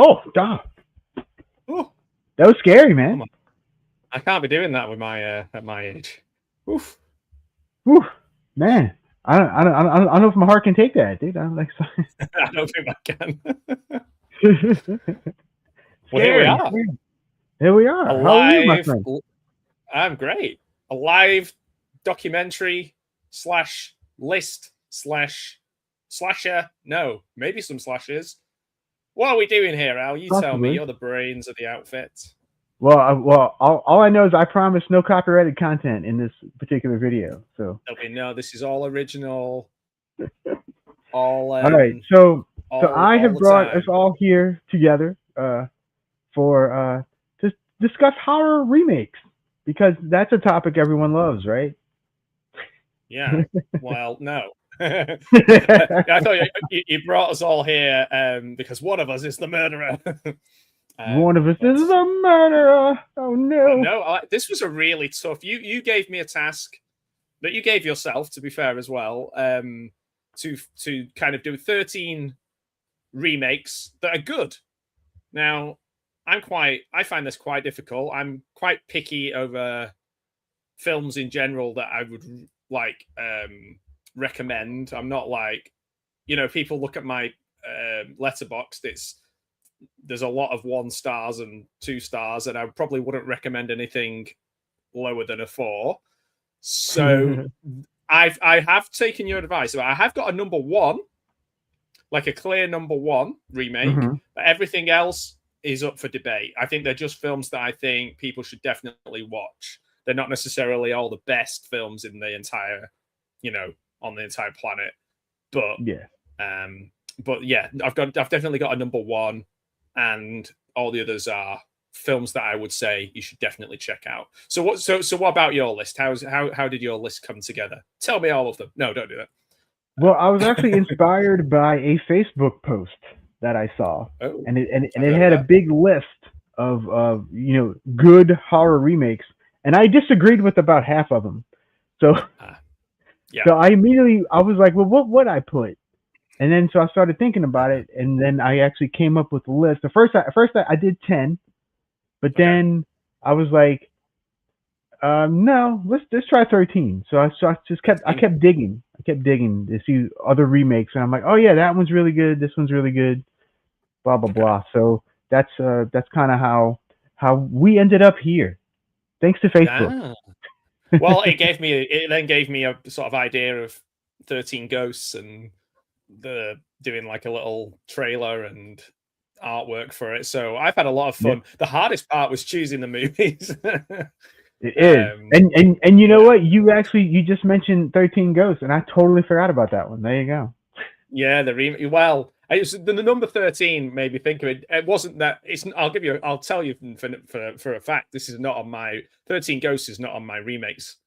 Oh, God. Ooh. That was scary, man. I can't be doing that with my at my age. Oof. Whew, man. I don't know if my heart can take that, dude. I'm like, I don't think I can. Well, here we scary. are. Here we are. How are you, my friend? I'm great. A live documentary / list / slasher. No, maybe some slashes. What are we doing here, Al? You tell me. You're the brains of the outfit. Well, all I know is I promise no copyrighted content in this particular video. So okay, no, this is all original. All right. So I have brought us all here together for to discuss horror remakes because that's a topic everyone loves, right? Yeah. Well, no. I thought you brought us all here because one of us is the murderer. One of us is the murderer. Oh no! No, this was a really tough. You gave me a task that you gave yourself, to be fair as well, to kind of do 13 remakes that are good. Now, I find this quite difficult. I'm quite picky over films in general that I would like recommend. I'm not like, people look at my Letterboxd. There's a lot of 1 stars and 2 stars, and I probably wouldn't recommend anything lower than a 4. So I have taken your advice. I have got a number 1, like a clear number 1 remake. But everything else is up for debate. I think they're just films that I think people should definitely watch. They're not necessarily all the best films in the entire, on the entire planet. But yeah, I've definitely got a number 1. And all the others are films that I would say you should definitely check out. So what about your list? How did your list come together? Tell me all of them. No, don't do that. Well, I was actually inspired by a Facebook post that I saw, and it had a big list of good horror remakes, and I disagreed with about half of them. So so I was like, well, what would I put? And then so I started thinking about it, and then I actually came up with a list. First I did 10, but then I was like, no, let's try 13. So I kept digging. I kept digging to see other remakes, and I'm like, oh yeah, that one's really good. This one's really good. Blah blah blah. So that's kind of how we ended up here, thanks to Facebook. Well, it then gave me a sort of idea of 13 Ghosts and doing like a little trailer and artwork for it. So I've had a lot of fun. Yeah. The hardest part was choosing the movies. It is. And you know what? You just mentioned 13 Ghosts, and I totally forgot about that one. There you go. Yeah, the number 13 made me think of it. It wasn't that. I'll tell you for a fact. This is not on my 13 Ghosts is not on my remakes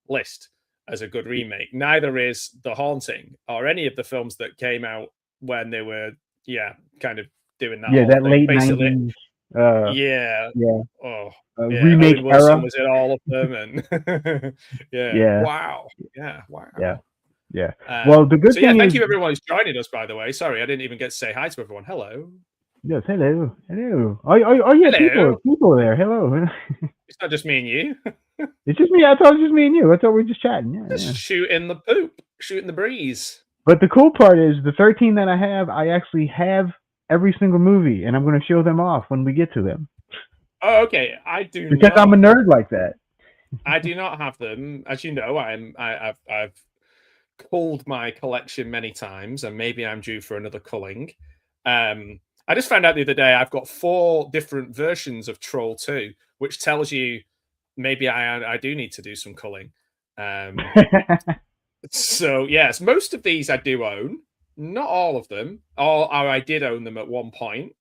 list as a good remake. Neither is The Haunting or any of the films that came out when they were kind of doing that. Yeah, that late 90s. Remake Owen Wilson was in all of them, and wow. Well, the good thing is, thank you everyone who's joining us. By the way, sorry I didn't even get to say hi to everyone. Hello. Yes, hello. Oh yeah, hello. people there. Hello. It's not just me and you. It's just me. I thought it was just me and you. I thought we were just chatting. Shooting the poop, shooting the breeze. But the cool part is the 13 that I actually have every single movie, and I'm going to show them off when we get to them. Oh, okay. I do because I'm a nerd like that. I do not have them, as you know. I've culled my collection many times, and maybe I'm due for another culling. I just found out the other day I've got 4 different versions of Troll 2, which tells you maybe I do need to do some culling. So yes, most of these I do own, not all of them. Or I did own them at one point,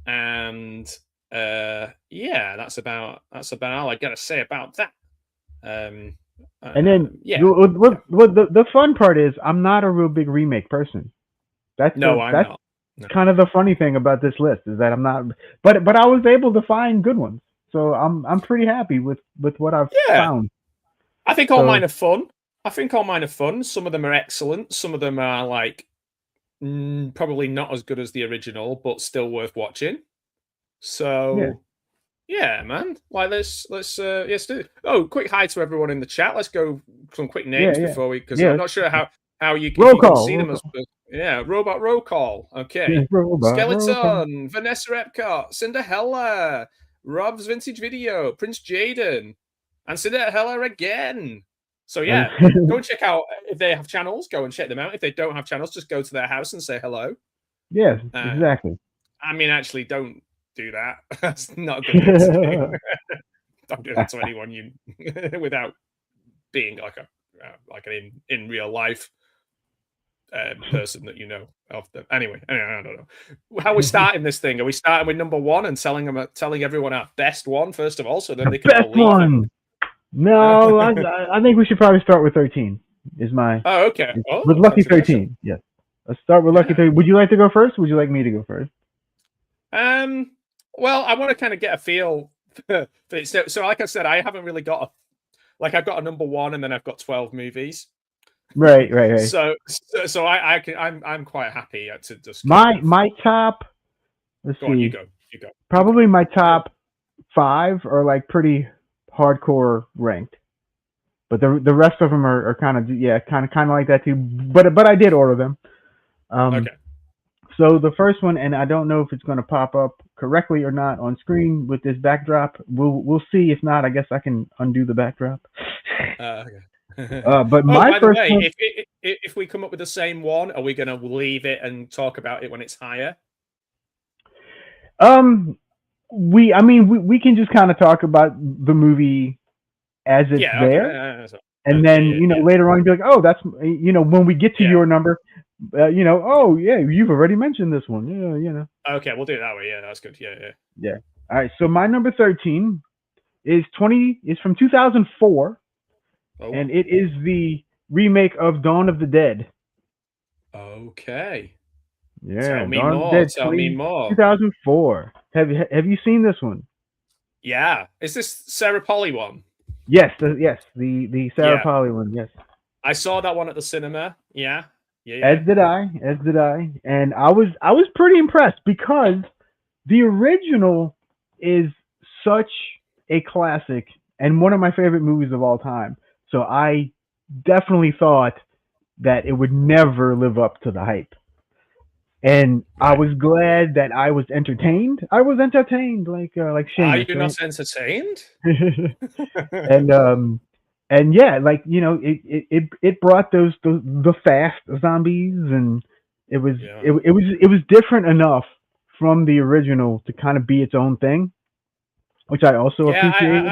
and that's about all I got to say about that. And then what the fun part is, I'm not a real big remake person. I'm not. Kind of the funny thing about this list is that I'm not, but I was able to find good ones, so I'm pretty happy with what I've found. I think all mine are fun. Some of them are excellent. Some of them are like Probably not as good as the original, but still worth watching. So yeah, man. Like let's do it. Oh, quick hi to everyone in the chat. Let's go some quick names before we, because I'm not sure how you if you can see them as Robot Roll Call. Okay. Skeleton, Vanessa Epcot, Cinderella, Rob's Vintage Video, Prince Jaden, and Cinderella again. So yeah, go and check out if they have channels. Go and check them out. If they don't have channels, just go to their house and say hello. Yes, exactly. I mean, actually, don't do that. That's not a good thing to do. Don't do that to anyone you without being like an in real life person that you know of them. Anyway, I don't know. How are we starting this thing? Are we starting with number 1 and telling everyone our best one first of all, so then they can all leave? One. No, I think we should probably start with 13. Is my okay? With Lucky 13. Yes, let's start with Lucky 13. Would you like to go first? Would you like me to go first? Well, I want to kind of get a feel for it. So like I said, I haven't really got I've got a number 1 and then I've got 12 movies. Right. So I'm quite happy to just my top. Let's see. On, you go. Probably my top 5 are like pretty hardcore ranked, but the rest of them are kind of like that too. But I did order them. Okay. So the first one, and I don't know if it's going to pop up correctly or not on screen with this backdrop. We'll see. If not, I guess I can undo the backdrop. Okay. But my first way, one, if we come up with the same one, are we going to leave it and talk about it when it's higher? we can just kind of talk about the movie as it's there, and then later on be like, oh, that's when we get to your number, oh yeah, you've already mentioned this one, Okay, we'll do it that way. Yeah, that's good. Yeah. All right, so my number 13 is from 2004, and it is the remake of Dawn of the Dead. Okay. Yeah. Tell me more. 2004. Have you seen this one? Yeah. Is this Sarah Polley one? Yes. The Sarah Polley one. Yes. I saw that one at the cinema. Yeah. As did I. And I was pretty impressed because the original is such a classic and one of my favorite movies of all time. So I definitely thought that it would never live up to the hype. And I was glad that I was entertained. Like Shane. Are you not entertained? And yeah, it brought the fast zombies, and it was different enough from the original to kind of be its own thing, which I also appreciated.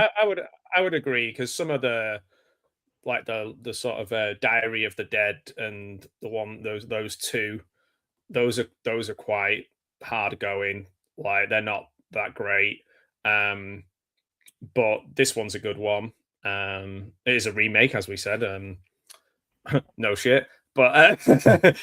I would agree, because some of the the sort of Diary of the Dead and the one those two. Those are quite hard going. Like, they're not that great. But this one's a good one. It is a remake, as we said. No shit. But I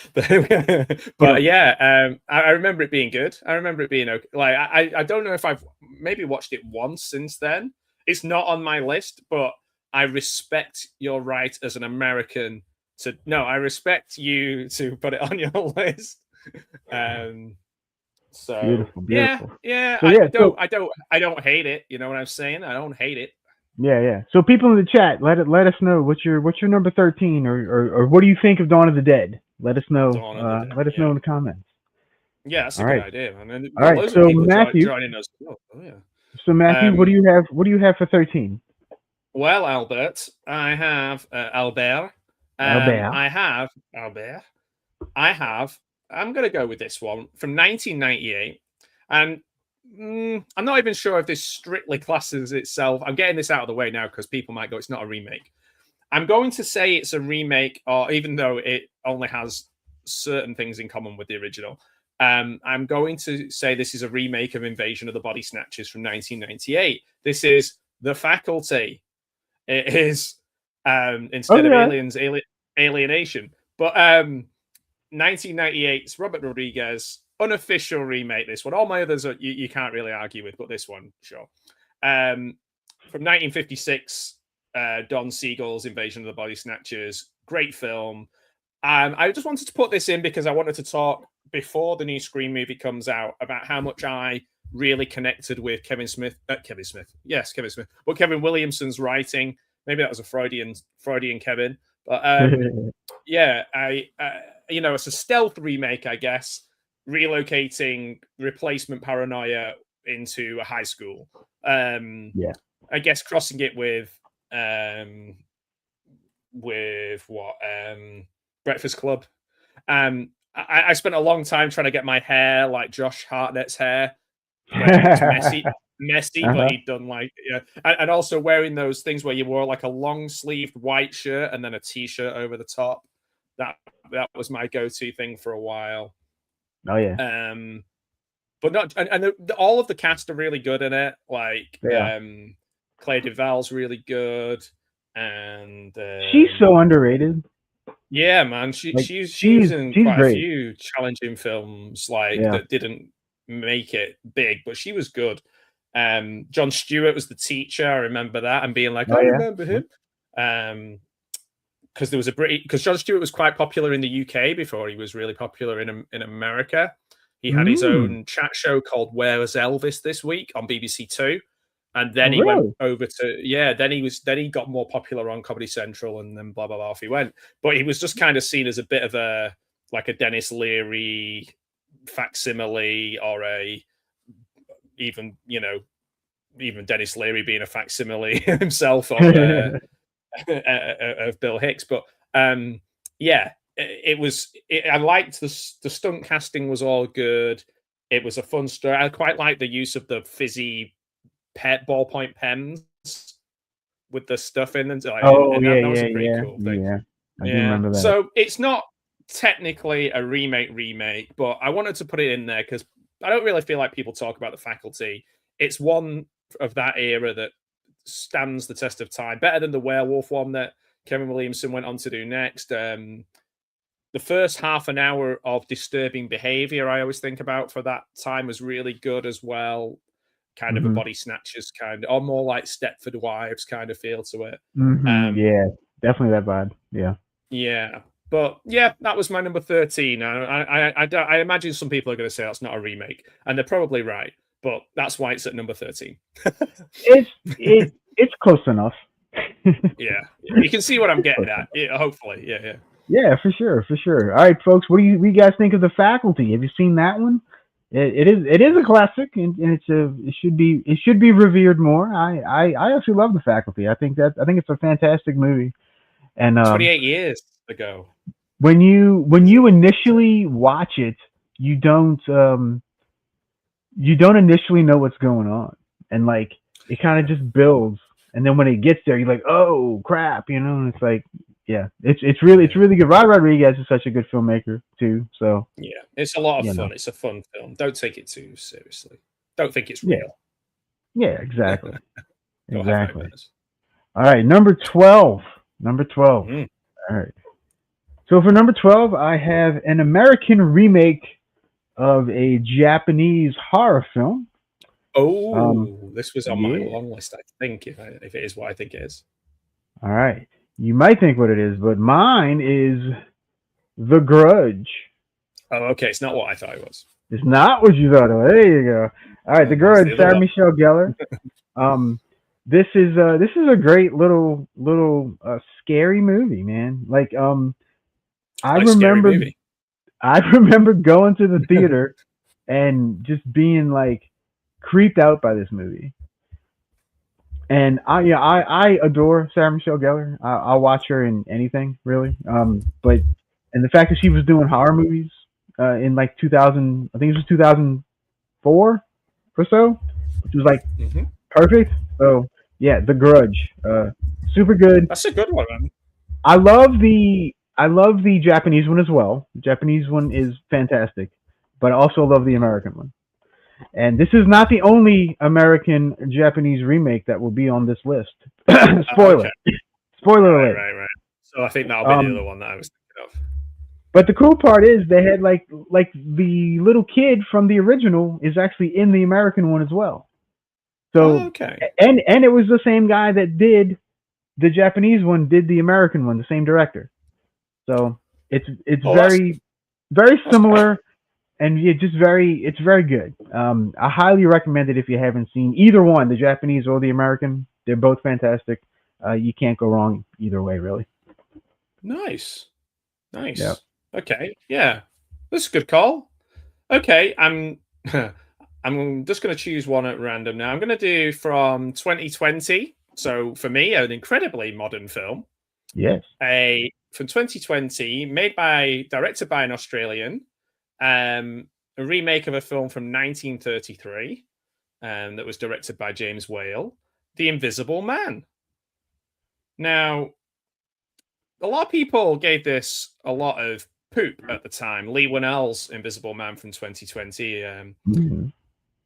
remember it being good. I remember it being okay. Like, I don't know if I've maybe watched it once since then. It's not on my list, but I respect your right as an American to I respect you to put it on your list. So beautiful. Yeah. So, I don't hate it. You know what I'm saying? I don't hate it. Yeah. So people in the chat, let us know what's your number 13, or what do you think of Dawn of the Dead? Let us know. Let us know in the comments. Yeah, that's a good idea, man. All right. So Matthew, joining us. So Matthew, what do you have for 13? Well, Albert, I have Albert. I have. I'm going to go with this one from 1998. And I'm not even sure if this strictly classes itself. I'm getting this out of the way now because people might go, it's not a remake. I'm going to say it's a remake, or even though it only has certain things in common with the original. I'm going to say this is a remake of Invasion of the Body Snatchers from 1998. This is The Faculty. It is instead of Aliens, Alienation. But 1998's Robert Rodriguez, unofficial remake. This one, all my others are, you can't really argue with, but this one, sure. From 1956, Don Siegel's Invasion of the Body Snatchers, great film. I just wanted to put this in because I wanted to talk before the new Scream movie comes out about how much I really connected with Kevin Smith. Yes, Kevin Smith. But Kevin Williamson's writing. Maybe that was a Freudian Kevin. But yeah, it's a stealth remake, I guess, relocating replacement paranoia into a high school. Yeah. I guess crossing it with what Breakfast Club. I spent a long time trying to get my hair like Josh Hartnett's hair, where it was messy, but he'd done and also wearing those things where you wore like a long sleeved white shirt and then a t-shirt over the top. That was my go-to thing for a while. Oh yeah. But not all of the cast are really good in it. Like Claire Duvall's really good, and she's so underrated. Yeah, man, she's in quite a few challenging films that didn't make it big, but she was good. Jon Stewart was the teacher. I remember that, and being like, I remember him. Because there was because Jon Stewart was quite popular in the UK before he was really popular in America. He had his own chat show called Where Was Elvis This Week on BBC Two. And then he went over to then he got more popular on Comedy Central, and then blah blah blah off he went. But he was just kind of seen as a bit of a Dennis Leary facsimile, or even Dennis Leary being a facsimile himself of Bill Hicks. But it was. I liked the stunt casting was all good. It was a fun story. I quite liked the use of the fizzy ballpoint pens with the stuff in them. That was a pretty cool thing. Yeah, I do remember that. So it's not technically a remake, but I wanted to put it in there because I don't really feel like people talk about The Faculty. It's one of that era that stands the test of time, better than the werewolf one that Kevin Williamson went on to do next. The first half an hour of disturbing behavior I always think about for that time was really good as well. Kind of a body snatchers or more like Stepford Wives kind of feel to it. Yeah, definitely that vibe. Yeah. But yeah, that was my number 13. I imagine some people are going to say that's not a remake, and they're probably right. But that's why it's at number 13. It's close enough. Yeah, you can see what I'm getting at. Yeah, hopefully, yeah. Yeah, for sure. All right, folks, what do you guys think of The Faculty? Have you seen that one? It is a classic, and it should be revered more. I actually love The Faculty. I think it's a fantastic movie. And 28 years ago. When you initially watch it, you don't initially know what's going on, and like it kind of just builds, and then when it gets there, you're like, oh crap, and it's like. Yeah, it's really good. Rod Rodriguez is such a good filmmaker too. So yeah, it's a lot of fun. It's a fun film. Don't take it too seriously. Don't think it's real. Yeah, exactly. Exactly. All right, number 12. All right. So for number 12, I have an American remake of a Japanese horror film. Oh, this was on my long list. I think if it is what I think it is. All right. You might think what it is, but mine is The Grudge. Oh, okay. It's not what I thought it was. It's not what you thought it was. There you go. All right, The Grudge, Sarah Michelle Gellar. This is a great little scary movie, man. Like I remember going to the theater and just being like creeped out by this movie. And I adore Sarah Michelle Gellar. I'll watch her in anything really. But the fact that she was doing horror movies in like 2000, I think it was 2004 or so, which was like perfect. So yeah, The Grudge, super good. That's a good one, man. I love the Japanese one as well. The Japanese one is fantastic, but I also love the American one. And this is not the only American Japanese remake that will be on this list. Spoiler. Okay. Spoiler alert. Right. So I think that'll be the other one that I was thinking of. But the cool part is they had like the little kid from the original is actually in the American one as well. So and it was the same guy that did the Japanese one, did the American one, the same director. So It's Oh, very that's similar, and it's very good. I highly recommend it if you haven't seen either one, the Japanese or the American. They're both fantastic. You can't go wrong either way, really. nice. Yeah. Nice. Okay. Yeah. That's a good call. Okay. I'm I'm just going to choose one at random now. I'm going to do from 2020. So for me, an incredibly modern film. Yes. A from 2020, directed by an Australian, a remake of a film from 1933, that was directed by James Whale, The Invisible Man. Now, a lot of people gave this a lot of poop at the time. Lee Winnell's Invisible Man from 2020, Mm-hmm.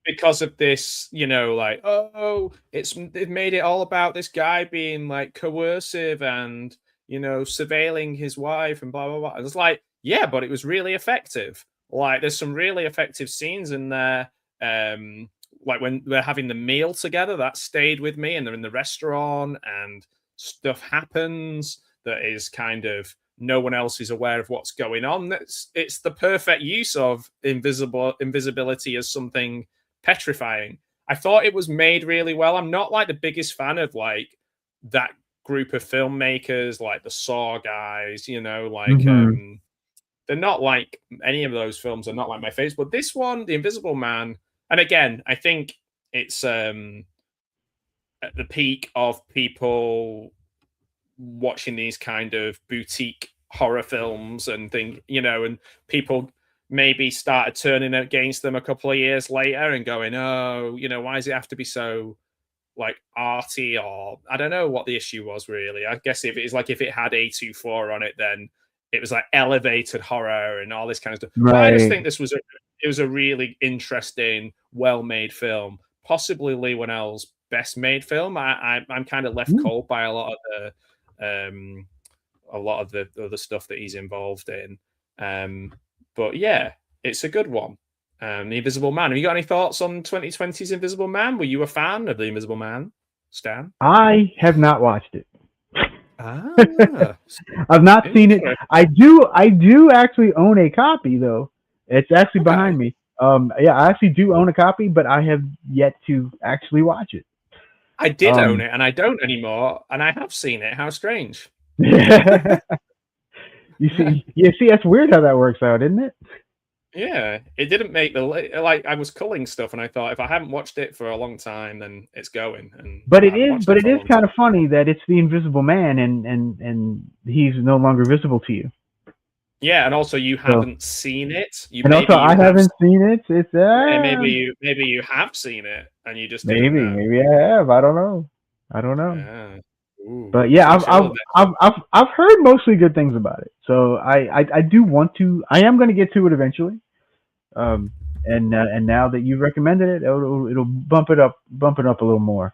because of this, like, oh, they've made it all about this guy being like coercive and surveilling his wife and blah blah blah. And it's like, yeah, but it was really effective. Like, there's some really effective scenes in there. Like when they're having the meal together, that stayed with me, and they're in the restaurant and stuff happens that is kind of no one else is aware of what's going on. It's the perfect use of invisibility as something petrifying. I thought it was made really well. I'm not like the biggest fan of like that group of filmmakers, like the Saw guys, Mm-hmm. they're not like any of those films are not like my face. But this one, The Invisible Man, and again, I think it's at the peak of people watching these kind of boutique horror films and and people maybe started turning against them a couple of years later and going, oh, why does it have to be so like arty? Or I don't know what the issue was really. I guess if it had A24 on it, then it was like elevated horror and all this kind of stuff. But I just Right. think it was a really interesting, well-made film, possibly Lee Winnell's best made film. I'm kind of left Mm. cold by a lot of the other stuff that he's involved in. But yeah, it's a good one. The Invisible Man. Have you got any thoughts on 2020's Invisible Man? Were you a fan of The Invisible Man, Stan? I have not watched it. Ah, I've not seen it. interesting. I do actually own a copy though. It's actually Okay. behind me. Yeah, I actually do own a copy, but I have yet to actually watch it. I did own Um, it and I don't anymore, and I have seen it. How strange. you see, that's weird how that works out, isn't it? Yeah, it didn't make the like. I was culling stuff, and I thought if I haven't watched it for a long time, then it's going. And I haven't watched But it it for a is long kind time. of funny that it's the Invisible Man, and he's no longer visible to you. Yeah, and also you So, haven't seen it. and also, Maybe you I have. haven't seen it. It's Yeah, maybe you have seen it and you just didn't know. maybe I have. I don't know. I don't know. Yeah. Ooh, But yeah, some chill there. I've heard mostly good things about it. So I do want to. I am going to get to it eventually. Um, and now that you recommended it, it'll bump it up a little more.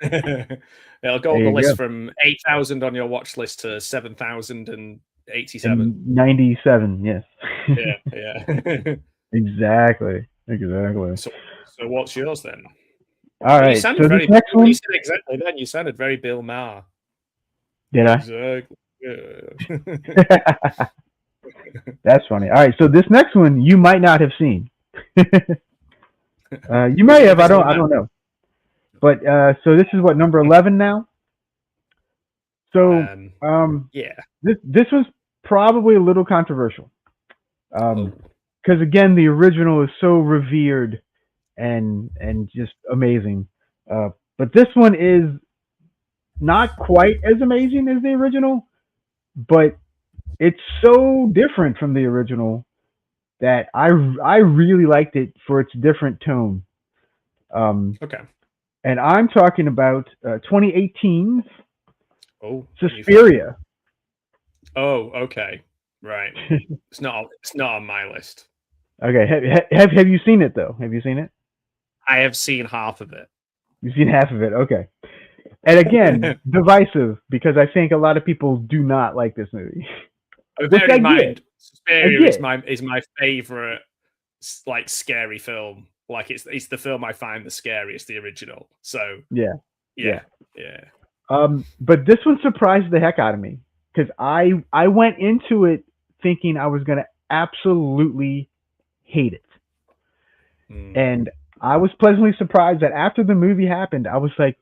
It'll go There up the you list go. from 8,000 on your watch list to 7,087. And 97, yes. Yeah, yeah. Exactly. Exactly. So what's yours then? All You right. sounded So this very. next When you one, said exactly then, you sounded very Bill Maher. did I? Exactly. Yeah. That's funny. All right. So this next one you might not have seen. You Was may it have. Invisible I Man? don't know. But so this is what number 11 now. So Yeah. this was probably a little controversial. Oh. Because again, the original is so revered and just amazing. But this one is not quite as amazing as the original, but it's so different from the original that I really liked it for its different tone. Um, Okay. and I'm talking about 2018's Oh, new film. Suspiria. Oh, okay. Right. It's not on my list. Okay, have you seen it though? Have you seen it? I have seen half of it. You've seen half of it. Okay. And again, divisive because I think a lot of people do not like this movie, which Bear I in get. mind, I Suspiria get. is my favorite like scary film. Like it's the film I find the scariest, the original. So Yeah. yeah, Yeah. yeah. But this one surprised the heck out of me. because I went into it thinking I was gonna absolutely hate it, and I was pleasantly surprised that after the movie happened, I was like,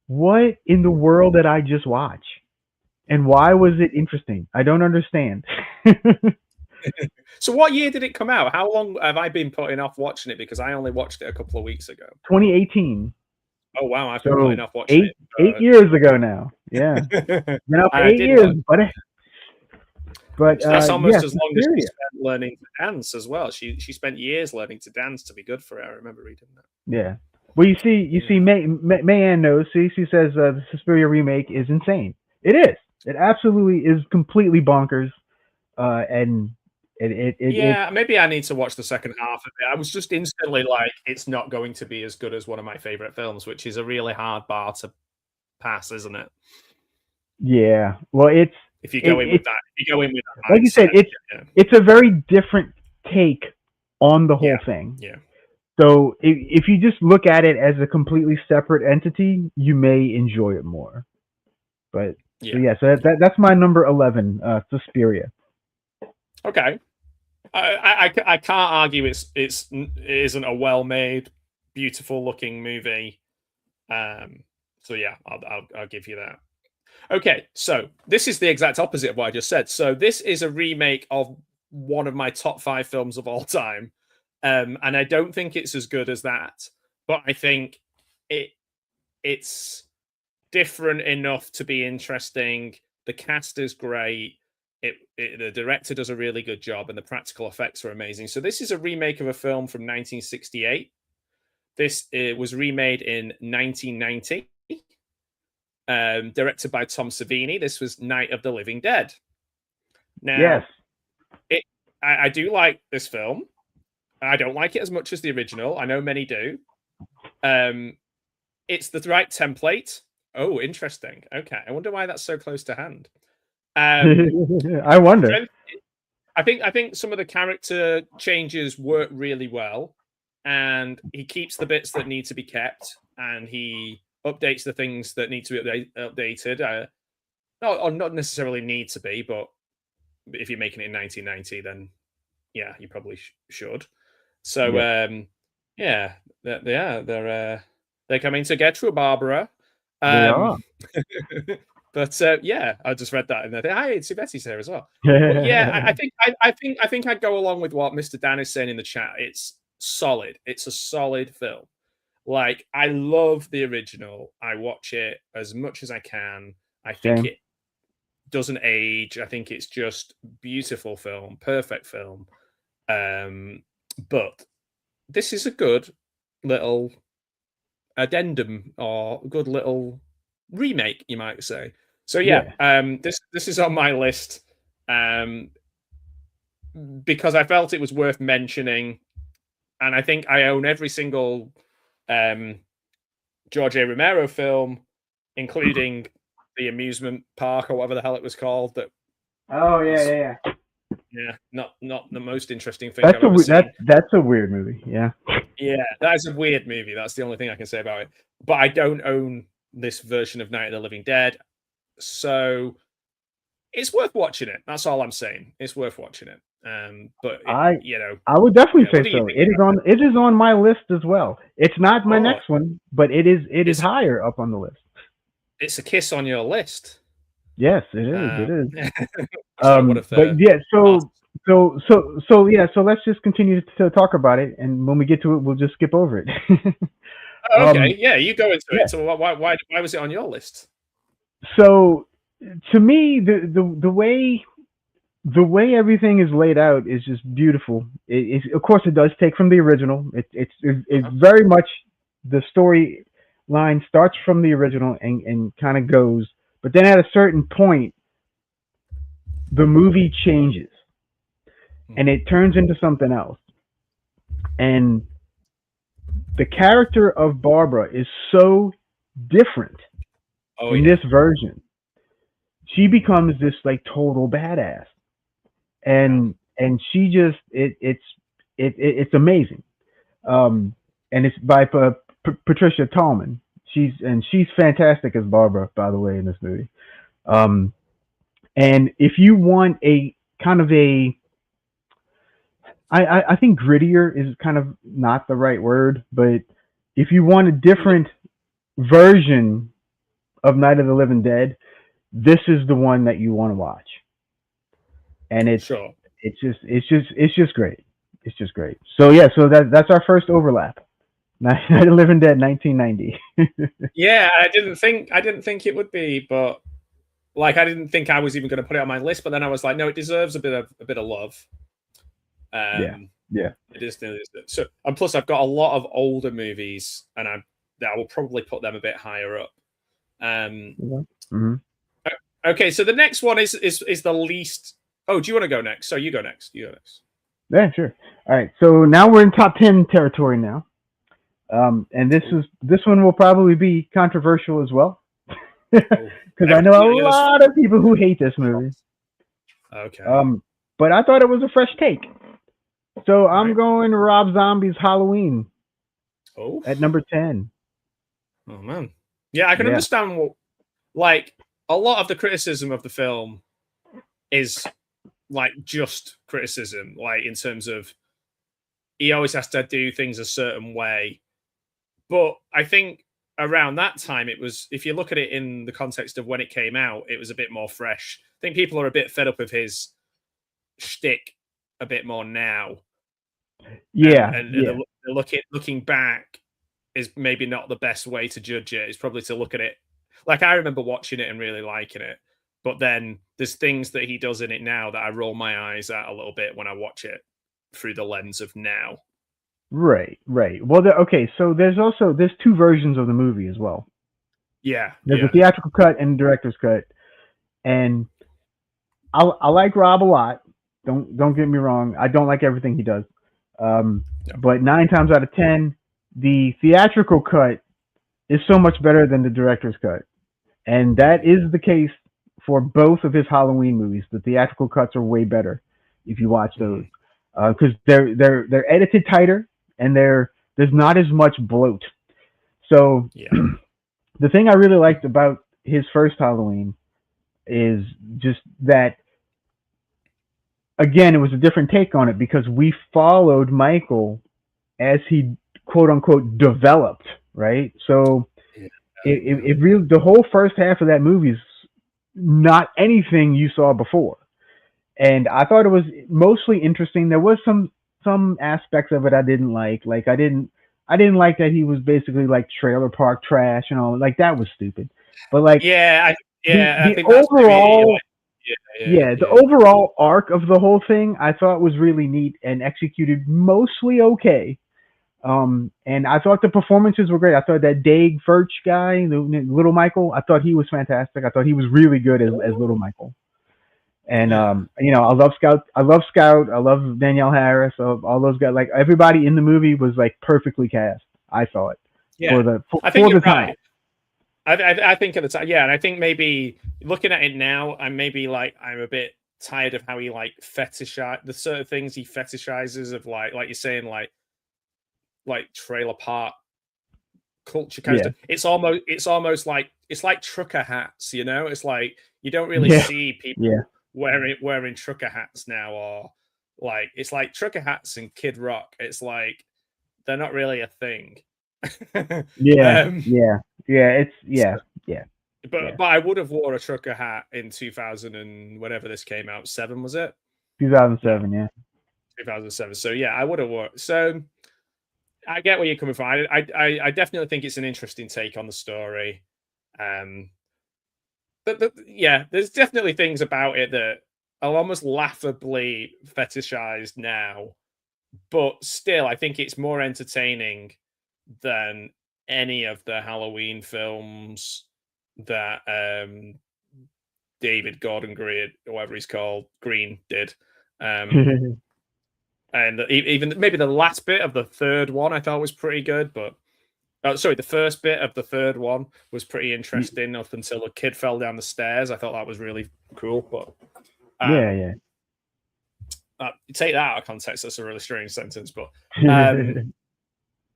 "What in the world did I just watch? And why was it interesting? I don't understand." So what year did it come out? How long have I been putting off watching it? Because I only watched it a couple of weeks ago. 2018. Oh wow, I've been putting off watching it. 8 years ago now. Yeah, been up 8 years, but that's almost as long as she Suspiria. spent learning to dance as well. She spent years learning to dance to be good for her. I remember reading that. Yeah. Well, you see, Mayanne knows. See, she says the Suspiria remake is insane. It is. It absolutely is completely bonkers. And maybe I need to watch the second half of it. I was just instantly like, it's not going to be as good as one of my favorite films, which is a really hard bar to pass, isn't it? Yeah. Well, if you go in with that, mindset, like you said, it's a very different take on the whole thing. Yeah. So if you just look at it as a completely separate entity, you may enjoy it more. But so that's my number 11, Suspiria. Okay. I can't argue it isn't a well-made, beautiful-looking movie. So yeah, I'll give you that. Okay, so this is the exact opposite of what I just said. So this is a remake of one of my top 5 films of all time, and I don't think it's as good as that, but I think it's different enough to be interesting. The cast is great. The director does a really good job, and the practical effects are amazing. So this is a remake of a film from 1968. This was remade in 1990, directed by Tom Savini. This was Night of the Living Dead. Now, I do like this film. I don't like it as much as the original. I know many do. It's the right template. Oh, interesting. Okay, I wonder why that's so close to hand. I wonder. I think some of the character changes work really well, and he keeps the bits that need to be kept, and he updates the things that need to be updated. Not necessarily need to be, but if you're making it in 1990, then yeah, you probably should. So they're coming to get you, Barbara. They are. But I just read that and I think, hi, it's Betty's here as well. But yeah, I think I'd go along with what Mr. Dan is saying in the chat. It's solid. It's a solid film. Like, I love the original. I watch it as much as I can. I think it doesn't age. I think it's just beautiful film, perfect film. But this is a good little addendum or good little remake, you might say. So this is on my list because I felt it was worth mentioning, and I think I own every single George A. Romero film, including the amusement park or whatever the hell it was called. Not the most interesting thing. That's a weird movie. Yeah, that's a weird movie. That's the only thing I can say about it. But I don't own this version of Night of the Living Dead, so it's worth watching it. That's all I'm saying. It's worth watching it. But I would definitely say so. It is on my list as well. It's not my next one, but it is higher up on the list. It's a kiss on your list. Yes, it is. But yeah, so let's just continue to talk about it, and when we get to it, we'll just skip over it. Okay, you go into it. So why was it on your list? So to me, the way everything is laid out is just beautiful. Of course, it does take from the original. It's very much the storyline starts from the original and kind of goes, but then at a certain point, the movie changes and it turns into something else. And the character of Barbara is so different in this version. She becomes this like total badass, and she just it's amazing. And it's by Patricia Tallman. She's fantastic as Barbara, by the way, in this movie. And if you want a kind of a, I think grittier is kind of not the right word, but if you want a different version of Night of the Living Dead, this is the one that you want to watch. And it's just great. It's just great. So yeah, so that's our first overlap. Night of the Living Dead, 1990. Yeah, I didn't think it would be, but like I didn't think I was even going to put it on my list. But then I was like, no, it deserves a bit of love. Yeah. It is. So, and plus, I've got a lot of older movies, and I will probably put them a bit higher up. Okay, so the next one is the least. Oh, do you want to go next? So you go next. Yeah, sure. All right. So now we're in top 10 territory now. And this one will probably be controversial as well, because I know a lot of people who hate this movie. Okay. But I thought it was a fresh take. So I'm going Rob Zombie's Halloween. At number 10. Oh man. Yeah, I can understand what, like, a lot of the criticism of the film is like just criticism, like in terms of he always has to do things a certain way. But I think around that time, it was, if you look at it in the context of when it came out, it was a bit more fresh. I think people are a bit fed up with his shtick a bit more now. Yeah. Looking back is maybe not the best way to judge it. It's probably to look at it. Like, I remember watching it and really liking it. But then there's things that he does in it now that I roll my eyes at a little bit when I watch it through the lens of now. Right. Well, so there's two versions of the movie as well. Yeah. There's a theatrical cut and a director's cut. And I like Rob a lot. Don't get me wrong. I don't like everything he does. But 9 times out of 10, the theatrical cut is so much better than the director's cut. And that is the case for both of his Halloween movies. The theatrical cuts are way better if you watch those, because they're edited tighter and there's not as much bloat. So the thing I really liked about his first Halloween is just that, again, it was a different take on it because we followed Michael as he quote unquote developed, right? So it really, the whole first half of that movie is not anything you saw before. And I thought it was mostly interesting. There was some aspects of it I didn't like. Like I didn't like that he was basically like trailer park trash and all. Like that was stupid. But like I think overall the overall arc of the whole thing I thought was really neat and executed mostly okay. And I thought the performances were great. I thought that Dave Furch guy, the Little Michael, I thought he was fantastic. I thought he was really good as Little Michael. And I love Scout. I love Danielle Harris. All those guys. Like everybody in the movie was like perfectly cast. I thought for the time. I think at the time, and I think maybe looking at it now, I'm a bit tired of how he like fetishize the sort of things he fetishizes of like you're saying like trailer park culture kind of stuff. It's almost like it's like trucker hats, you know. It's like you don't really see people wearing trucker hats now, or like it's like trucker hats and Kid Rock. It's like they're not really a thing. But I would have wore a trucker hat in 2000 and whenever this came out, 7 was it? 2007, 2007. So yeah, I would have worn. So I get where you're coming from. I definitely think it's an interesting take on the story. But there's definitely things about it that are almost laughably fetishized now, but still, I think it's more entertaining than any of the Halloween films that David Gordon Green, or whatever he's called, Green did. And even maybe the last bit of the third one I thought was pretty good, but the first bit of the third one was pretty interesting up until the kid fell down the stairs. I thought that was really cool, but take that out of context. That's a really strange sentence, but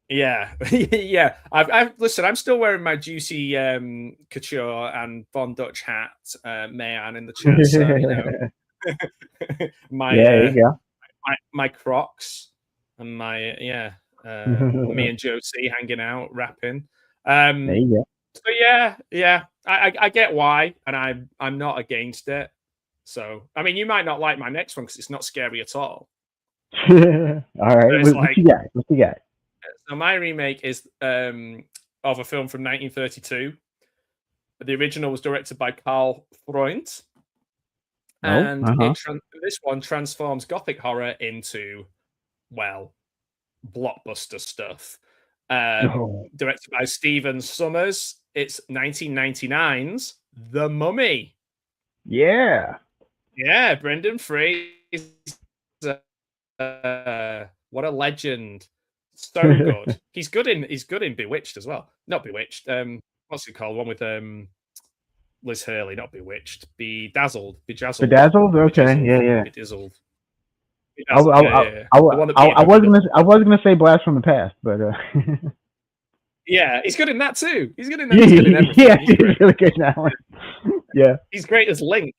Yeah, yeah. I've listen. I'm still wearing my juicy couture and Von Dutch hat, Mayan in the chat. So you know, my Yeah, there you go. my Crocs and my me and Josie hanging out rapping. There you go. So yeah. I get why, and I'm not against it. So I mean, you might not like my next one because it's not scary at all. All right, what you got? What you got? So my remake is of a film from 1932. The original was directed by Karl Freund, and this one transforms gothic horror into, well, blockbuster stuff. Directed by Stephen Sommers. It's 1999's The Mummy. Yeah. Yeah, Brendan Fraser. What a legend. So good. He's good in Bewitched as well. Not Bewitched. What's it called? One with Liz Hurley, not Bewitched. Bedazzled. Bedazzled? Okay, yeah. Bedazzled. I wasn't gonna say Blast from the Past, but yeah, he's good in that too. He's good in that. He's good in everything. Yeah, he's really good in that one. Yeah, he's great as Link.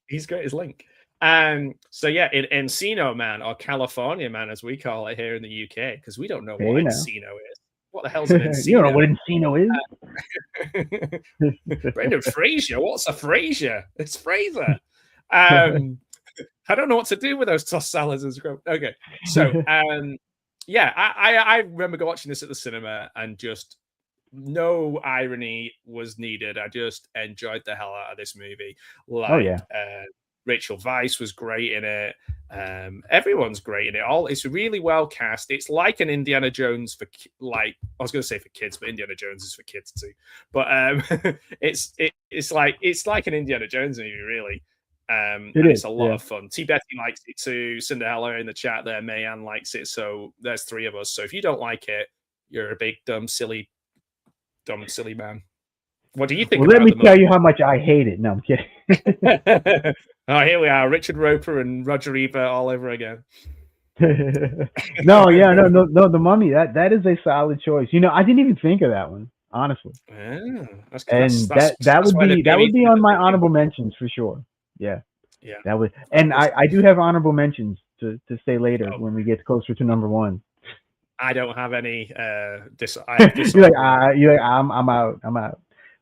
So yeah, in Encino Man, or California Man as we call it here in the UK, because we don't know what Encino is. What the hell's an Encino? You don't know what Encino is? Brendan Fraser. What's a Fraser? It's Fraser. I don't know what to do with those tossed salads as well. Okay, so yeah, I remember watching this at the cinema and just no irony was needed. I just enjoyed the hell out of this movie. Rachel Weisz was great in it. Everyone's great in it. It's really well cast. It's like an Indiana Jones for I was going to say for kids, but Indiana Jones is for kids too. But it's like an Indiana Jones movie, really. It's a lot of fun. T. Betty likes it too. Cinderella in the chat there. Mayan likes it. So there's three of us. So if you don't like it, you're a big dumb silly man. What do you think? Well, let me tell you how much I hate it. No, I'm kidding. Oh, here we are, Richard Roper and Roger Ebert all over again. No, The Mummy. That is a solid choice. You know, I didn't even think of that one, honestly. Yeah, that would be on my honorable mentions for sure. Yeah. That would, and I do have honorable mentions to say later when we get closer to number one. I don't have any. You're like, I'm out.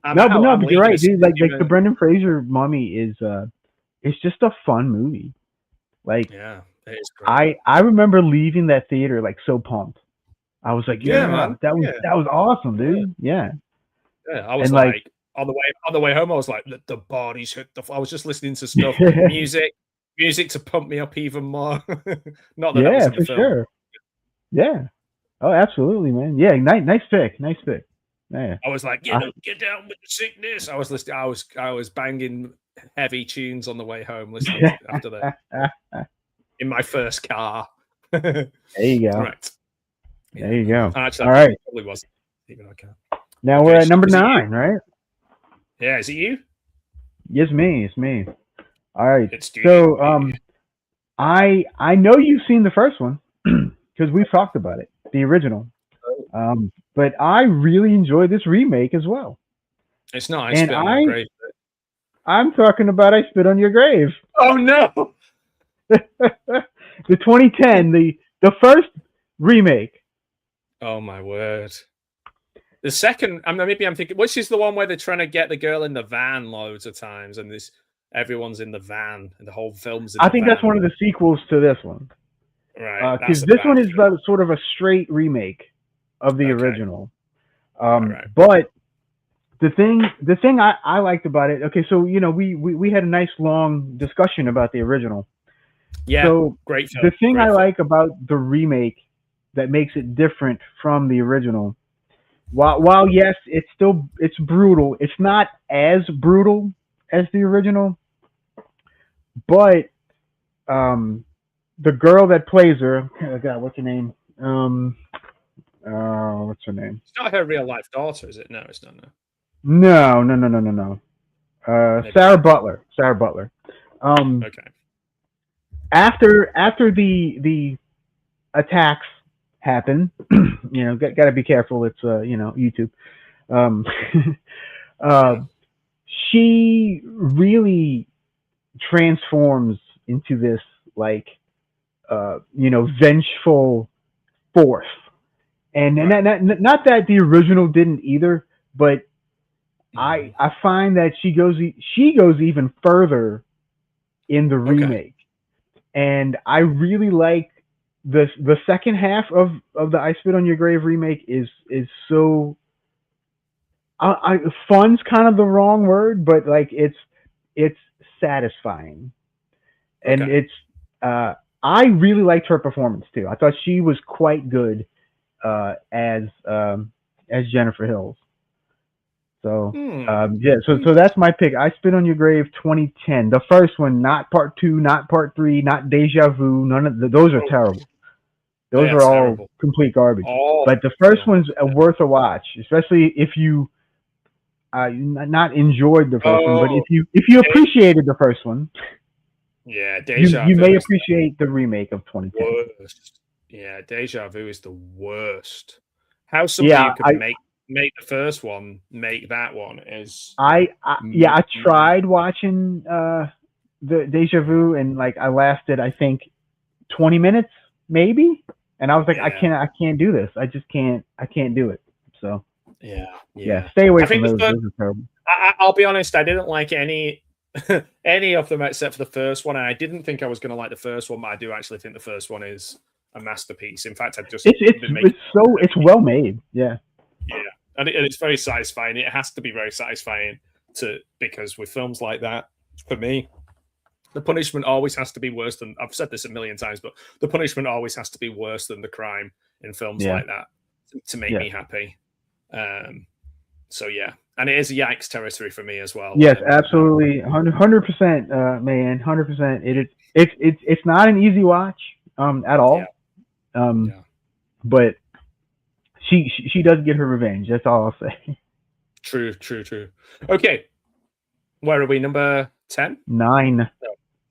But you're right, dude. Like the Brendan Fraser Mummy is it's just a fun movie. Like, yeah, it is great. I remember leaving that theater like so pumped. I was like, man, that was awesome, dude. Yeah. I was like on the way home, I was like, the bodies hit the. I was just listening to stuff, music to pump me up even more. Not that that was in the film. Sure. Yeah. Oh, absolutely, man. Yeah, nice pick. Yeah. I was like, get down with the sickness. I was listening. I was banging heavy tunes on the way home, listening after that in my first car. There you go. Right. There you go. Actually, all right. Probably wasn't even okay. Now we're at number 9, right? Yeah. Is it you? Yes, me. It's me. All right. So, I know you've seen the first one because we've talked about it, the original. But I really enjoy this remake as well. It's not. I spit on your grave. I'm talking about I Spit on Your Grave. Oh no! The 2010, the first remake. Oh my word! The second, maybe I'm thinking, which is the one where they're trying to get the girl in the van loads of times, and everyone's in the van, and the whole film's in the van. I think that's one of the sequels to this one. Right. Because this one is sort of a straight remake of the original. But the thing I liked about it, so you know, we had a nice long discussion about the original. Yeah. So great film. The thing I like about the remake that makes it different from the original, while yes, it's brutal, it's not as brutal as the original, but the girl that plays her, oh God, what's her name? What's her name? It's not her real life daughter, is it? No, it's not. No. Sarah Butler. Okay. After the attacks happen. Got to be careful. It's YouTube. Um, she really transforms into this like vengeful force, and not that the original didn't either, but I find that she goes even further in the remake, and I really like the second half of the I Spit on Your Grave remake is so fun's kind of the wrong word, but like it's satisfying, and it's I really liked her performance too. I thought she was quite good as Jennifer Hills. So so that's my pick. I Spit on Your Grave 2010. The first one, not part 2, not part 3, not Deja Vu. None of those are terrible. Those are all terrible. Complete garbage. But the first one's worth a watch, especially if you not enjoyed the first one, but if you appreciated the first one. Yeah, Deja Vu. You may appreciate the remake of 2010. Worst. Yeah, Deja Vu is the worst. How somebody could make the first one, make that one is. I tried watching the Deja Vu, and like I lasted, I think, 20 minutes maybe, and I was like, I can't do this. I just can't. I can't do it. So yeah. Stay away from those. Those are terrible. I'll be honest. I didn't like any of them except for the first one, and I didn't think I was going to like the first one, but I do actually think the first one is a masterpiece. In fact, I've just it's well made. Yeah, and it's very satisfying. It has to be very satisfying because with films like that, for me, the punishment always has to be worse than. I've said this a million times, but the punishment always has to be worse than the crime in films like that to make me happy. So yeah. And it is yikes territory for me as well. Yes, absolutely, 100%, man, 100%. It's not an easy watch, at all. But she does get her revenge. That's all I'll say. True. Okay, where are we? Number 10? 9. No,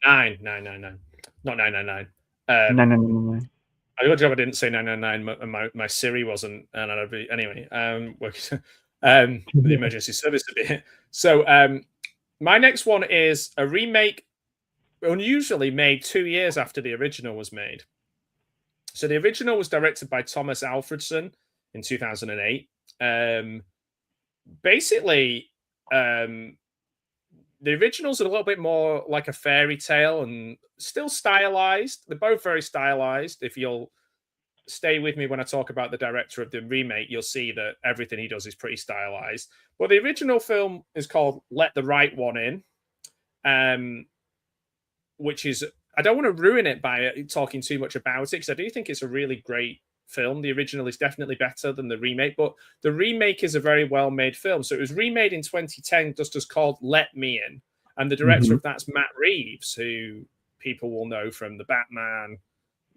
9. Not 999. 999. A good job I didn't say 999. My Siri wasn't, and I'd be anyway. The emergency service a bit. So my next one is a remake, unusually made 2 years after the original was made. So the original was directed by Thomas Alfredson in 2008. Basically, the original's a little bit more like a fairy tale and still stylized. They're both very stylized. If you'll stay with me when I talk about the director of the remake, you'll see that everything he does is pretty stylized. But the original film is called Let the Right One In, which is, I don't want to ruin it by talking too much about it, because I do think it's a really great film. The original is definitely better than the remake, but the remake is a very well-made film. So it was remade in 2010, just as called Let Me In. And the director of that's Matt Reeves, who people will know from the Batman,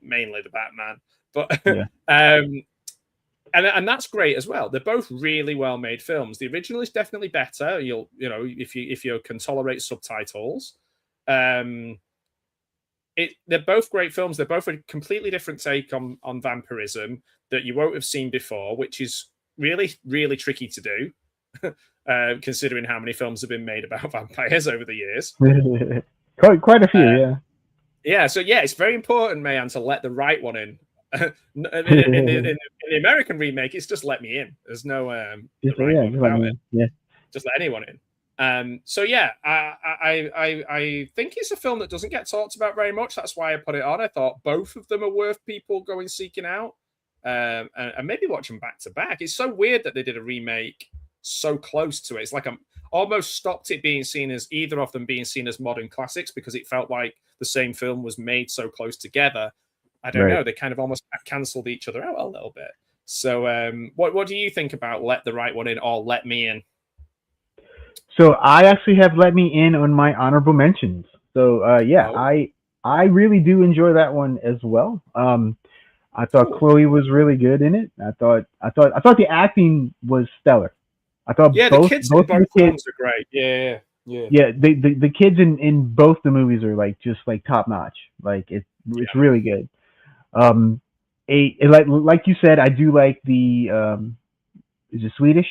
mainly the Batman. But and that's great as well. They're both really well made films. The original is definitely better. If you can tolerate subtitles. They're both great films. They're both a completely different take on vampirism that you won't have seen before, which is really, really tricky to do, considering how many films have been made about vampires over the years. Quite a few, So it's very important, Mayan, to let the right one in. In the American remake, it's just Let Me In. There's no just let anyone in. I think it's a film that doesn't get talked about very much. That's why I put it on. I thought both of them are worth people going seeking out, and maybe watch them back to back. It's so weird that they did a remake so close to it. It's like I'm almost stopped it being seen as either of them being seen as modern classics, because it felt like the same film was made so close together. I don't know. They kind of almost cancelled each other out a little bit. So what do you think about Let the Right One In or Let Me In? So I actually have Let Me In on my honorable mentions. So I really do enjoy that one as well. I thought Chloe was really good in it. I thought the acting was stellar. I thought the kids in both films are great. Yeah. The kids in both the movies are like just like top notch. Like it's really good. like you said, I do like the is it Swedish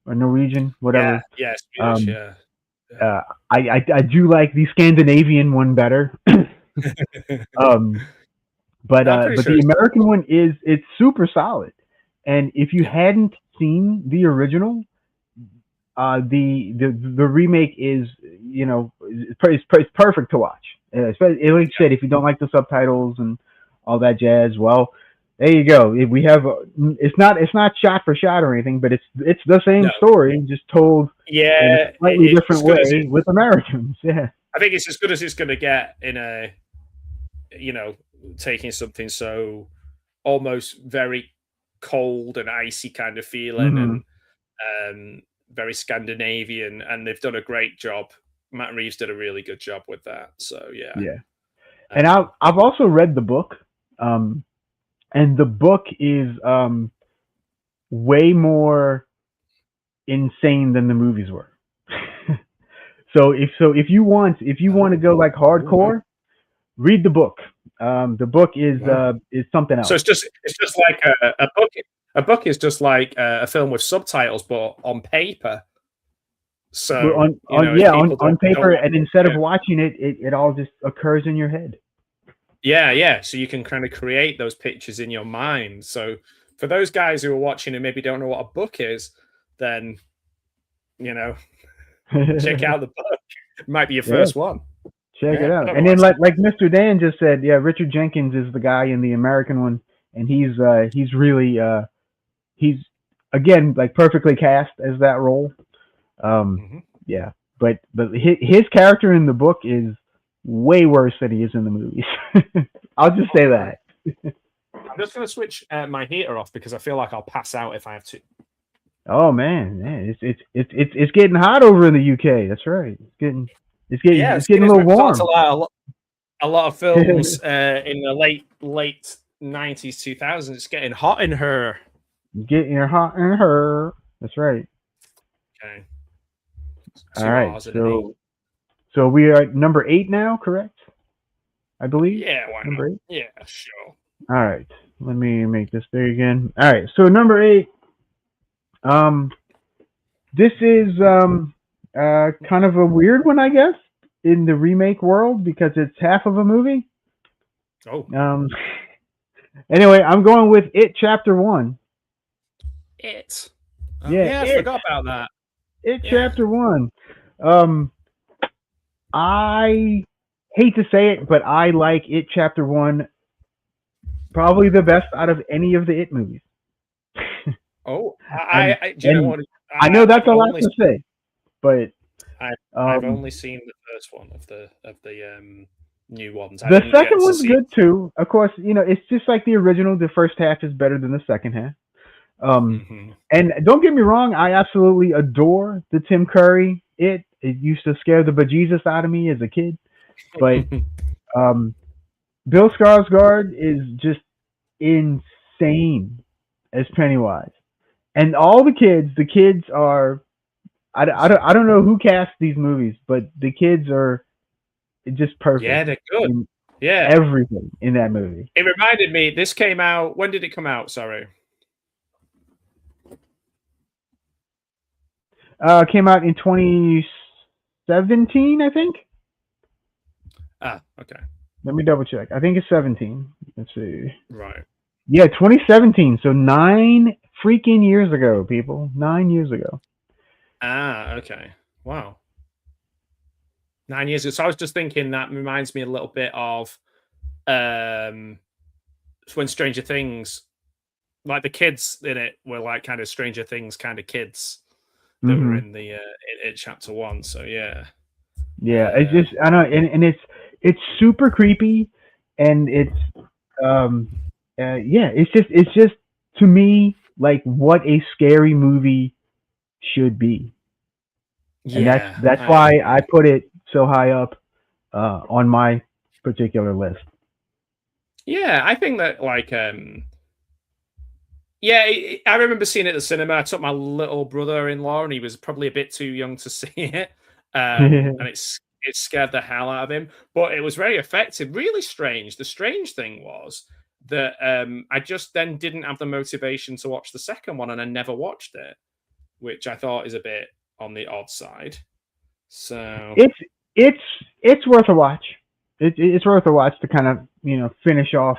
or Norwegian, whatever. Yeah, Swedish, Um, I do like the Scandinavian one better. um, but sure the American one it's super solid. And if you hadn't seen the original, the remake is it's perfect to watch. Especially, like you said, if you don't like the subtitles and all that jazz, well, there you go. We have it's not shot for shot or anything, but it's the same story just told in a slightly different way with Americans. Yeah, I think it's as good as it's going to get in a taking something so almost very cold and icy kind of feeling and very Scandinavian, and they've done a great job. Matt Reeves did a really good job with that. So yeah. And I've also read the book, and the book is way more insane than the movies were. so if you want to go like hardcore, read the book. The book is something else. So it's just like a book. A book is just like a film with subtitles, but on paper. So on paper, and instead of watching it, it all just occurs in your head. Yeah. So you can kind of create those pictures in your mind. So for those guys who are watching and maybe don't know what a book is, then check out the book. It might be your first one. Check it out. And then like Mr. Dan just said, Richard Jenkins is the guy in the American one, and he's really he's again like perfectly cast as that role. Yeah, but his character in the book is way worse than he is in the movies. I'll just say that. I'm just gonna switch my heater off because I feel like I'll pass out if I have to. Oh man, it's getting hot over in the UK. That's right. It's getting a little warm. A lot of films in the late 90s, 2000s. It's getting hot in her. Getting hot in her. That's right. Okay. All right. So we are at number 8 now, correct? I believe. Yeah. Why number not? 8. Yeah. Sure. All right. Let me make this big again. All right. So number 8. This is kind of a weird one, I guess, in the remake world because it's half of a movie. Oh. Anyway, I'm going with It Chapter 1. It. Yeah, I forgot about that. It Chapter 1. I hate to say it, but I like It Chapter 1 probably the best out of any of the It movies. Oh, I know that's a lot to say, but I've only seen the first one of the new ones. The second one's good too. Of course, it's just like the original. The first half is better than the second half. And don't get me wrong, I absolutely adore the Tim Curry. It used to scare the bejesus out of me as a kid, but Bill Skarsgård is just insane as Pennywise. And all the kids are, I don't know who cast these movies, but the kids are just perfect. Yeah, they're good. Everything in that movie. It reminded me, this came out, when did it come out? Sorry. Came out in 2017, I think. Okay. Let me double check. I think it's 17. Let's see. Right. Yeah, 2017. So 9 freaking years ago, people. 9 years ago. Okay. Wow. 9 years ago. So I was just thinking that reminds me a little bit of when Stranger Things, like the kids in it were like kind of Stranger Things kind of kids that were in the It Chapter 1. So yeah. It's just I know, and it's super creepy, and it's it's just to me like what a scary movie should be. And that's why I put it so high up on my particular list. Yeah, I think that like I remember seeing it at the cinema. I took my little brother-in-law, and he was probably a bit too young to see it, and it scared the hell out of him. But it was very effective. Really strange. The strange thing was that I just then didn't have the motivation to watch the second one, and I never watched it, which I thought is a bit on the odd side. So it's worth a watch. It's worth a watch to kind of finish off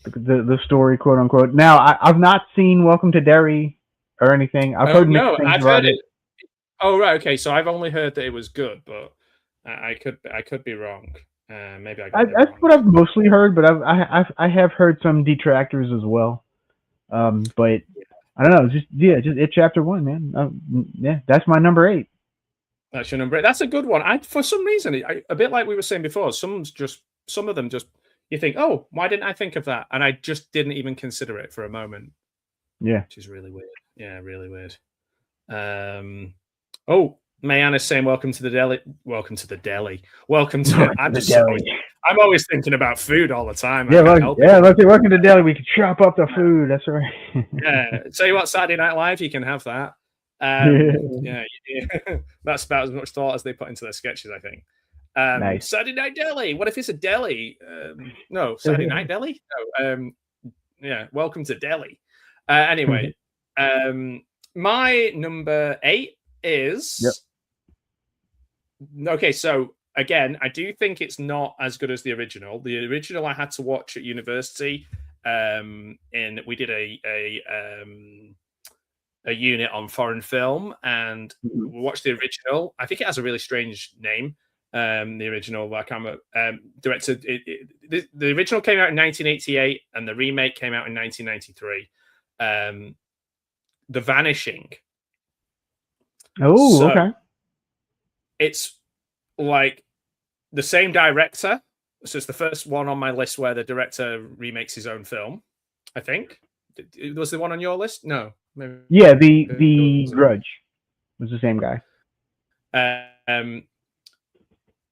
the story, quote unquote. Now I've not seen Welcome to Derry or anything. I've heard mixed things about it. Oh right, okay. So I've only heard that it was good, but I could be wrong. Maybe I got it That's wrong. what I've mostly heard, but I have heard some detractors as well. But I don't know. Just it chapter 1, man. Yeah, that's my number 8. That's your number 8. That's a good one. For some reason, a bit like we were saying before, some of them just you think, oh, why didn't I think of that? And I just didn't even consider it for a moment. Yeah, which is really weird. Yeah, really weird. Oh, Mayan is saying, "Welcome to the deli." Welcome to the deli. Welcome to. I'm always thinking about food all the time. Yeah, welcome to deli. We can chop up the food. That's right. Yeah. Tell you what, Saturday Night Live, you can have that. Yeah. That's about as much thought as they put into their sketches, I think. Nice. Saturday Night Deli. What if it's a deli? No, Saturday Night Deli. No. Yeah. Welcome to deli. Anyway, my number 8 is okay. So again, I do think it's not as good as the original. The original I had to watch at university. We did a unit on foreign film, and we watched the original. I think it has a really strange name. The original, I can't remember. Directed. The original came out in 1988, and the remake came out in 1993. The Vanishing. Oh, okay. It's like the same director. So it's the first one on my list where the director remakes his own film. I think. Was the one on your list? No. Maybe. Yeah, the Grudge was the same guy.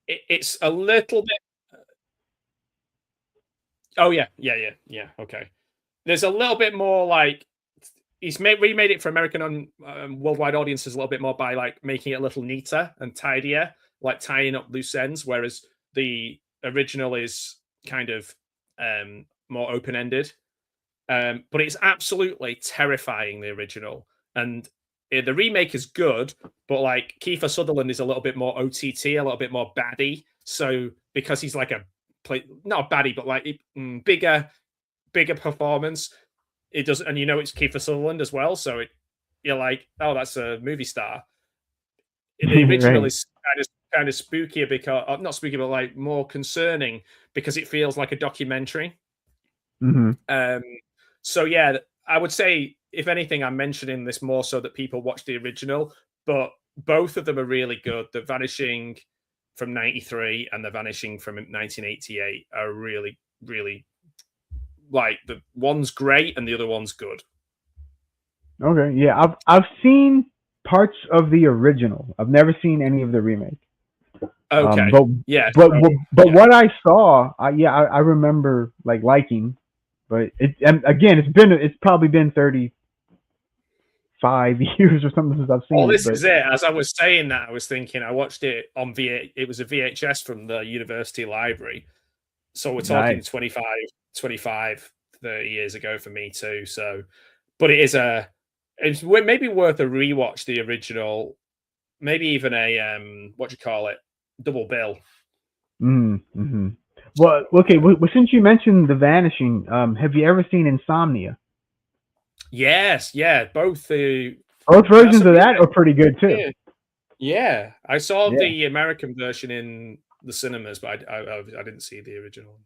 It's a little bit. Oh yeah. Okay. There's a little bit more like he's remade it for American worldwide audiences a little bit more by like making it a little neater and tidier, like tying up loose ends, whereas the original is kind of more open-ended. But it's absolutely terrifying, the original. And the remake is good, but like Kiefer Sutherland is a little bit more OTT, a little bit more baddie. So because he's like not a baddie, but like bigger performance, it doesn't, and it's Kiefer Sutherland as well. So you're like, oh, that's a movie star. The original right. is kind of spookier because not spooky, but like more concerning because it feels like a documentary. Mm-hmm. So yeah, I would say if anything, I'm mentioning this more so that people watch the original, but both of them are really good. The Vanishing from 93 and The Vanishing from 1988 are really, really like the one's great and the other one's good. Okay, yeah, I've seen parts of the original. I've never seen any of the remake. Okay, but what I saw, I remember like liking. But it's probably been 35 years or something since I've seen it. Well, this is it. As I was saying that, I was thinking I watched it on it was a VHS from the university library. So we're talking 25, 30 years ago for me too. So, but it's maybe worth a rewatch, the original, maybe even a, double bill. Mm-hmm. Well, okay. Well, since you mentioned The Vanishing, have you ever seen Insomnia? Yes, yeah. Both versions of that are pretty good too. Yeah. I saw the American version in the cinemas, but I didn't see the original.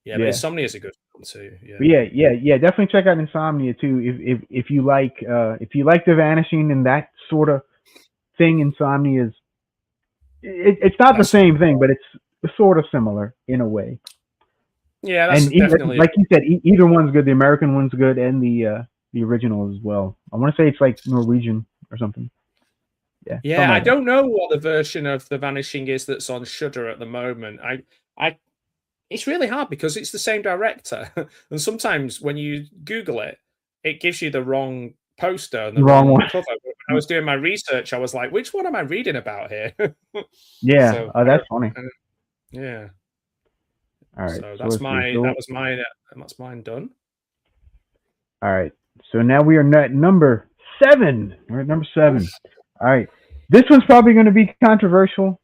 Yeah, but Insomnia is a good one too. Yeah. Definitely check out Insomnia too. If you like The Vanishing and that sort of thing, Insomnia is. It's not the same thing, but it's sort of similar in a way. Yeah, that's definitely like you said. Either one's good. The American one's good, and the original as well. I want to say it's like Norwegian or something. Yeah. I don't know what the version of The Vanishing is that's on Shudder at the moment. It's really hard because it's the same director, and sometimes when you Google it, it gives you the wrong poster and the wrong one. Cover. When I was doing my research, I was like, "Which one am I reading about here?" Yeah, that's funny. Yeah. All right. So that's mine done. All right. So now we are at number 7. We're at number 7. All right. This one's probably going to be controversial.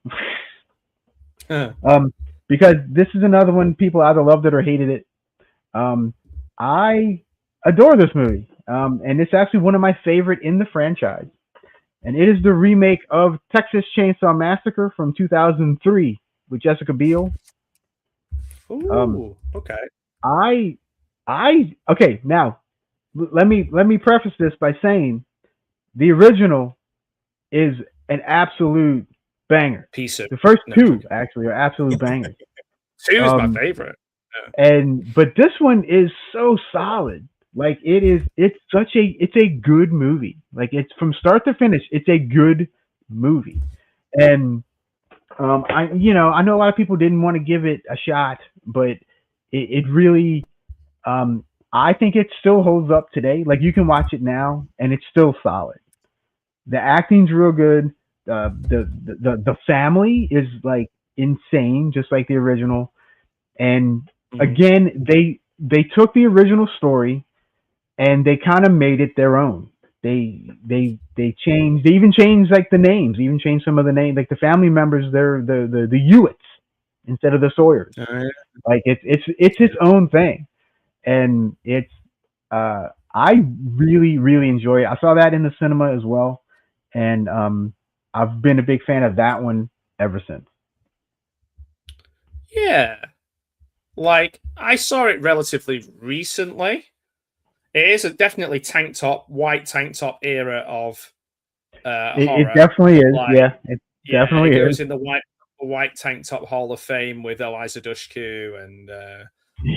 Because this is another one people either loved it or hated it. I adore this movie. And it's actually one of my favorite in the franchise. And it is the remake of Texas Chainsaw Massacre from 2003 with Jessica Biel. Ooh, okay. Okay, now let me preface this by saying the original is an absolute banger. The first two actually are absolute bangers. 2 is my favorite. Yeah. But this one is so solid. Like it's a good movie. Like it's from start to finish, it's a good movie. And I know a lot of people didn't want to give it a shot, but it really I think it still holds up today. Like you can watch it now and it's still solid. The acting's real good. The family is like insane, just like the original. And again, they took the original story and they kind of made it their own. They changed. They even changed like the names. They even changed some of the names. Like the family members, they're the Hewitts instead of the Sawyers. Like it's its own thing, and it's I really enjoy it. I saw that in the cinema as well, and I've been a big fan of that one ever since. Yeah, like I saw it relatively recently. It is a definitely white tank top era of horror. It definitely is. Like, it definitely it is. goes in the white tank top Hall of Fame with Eliza Dushku and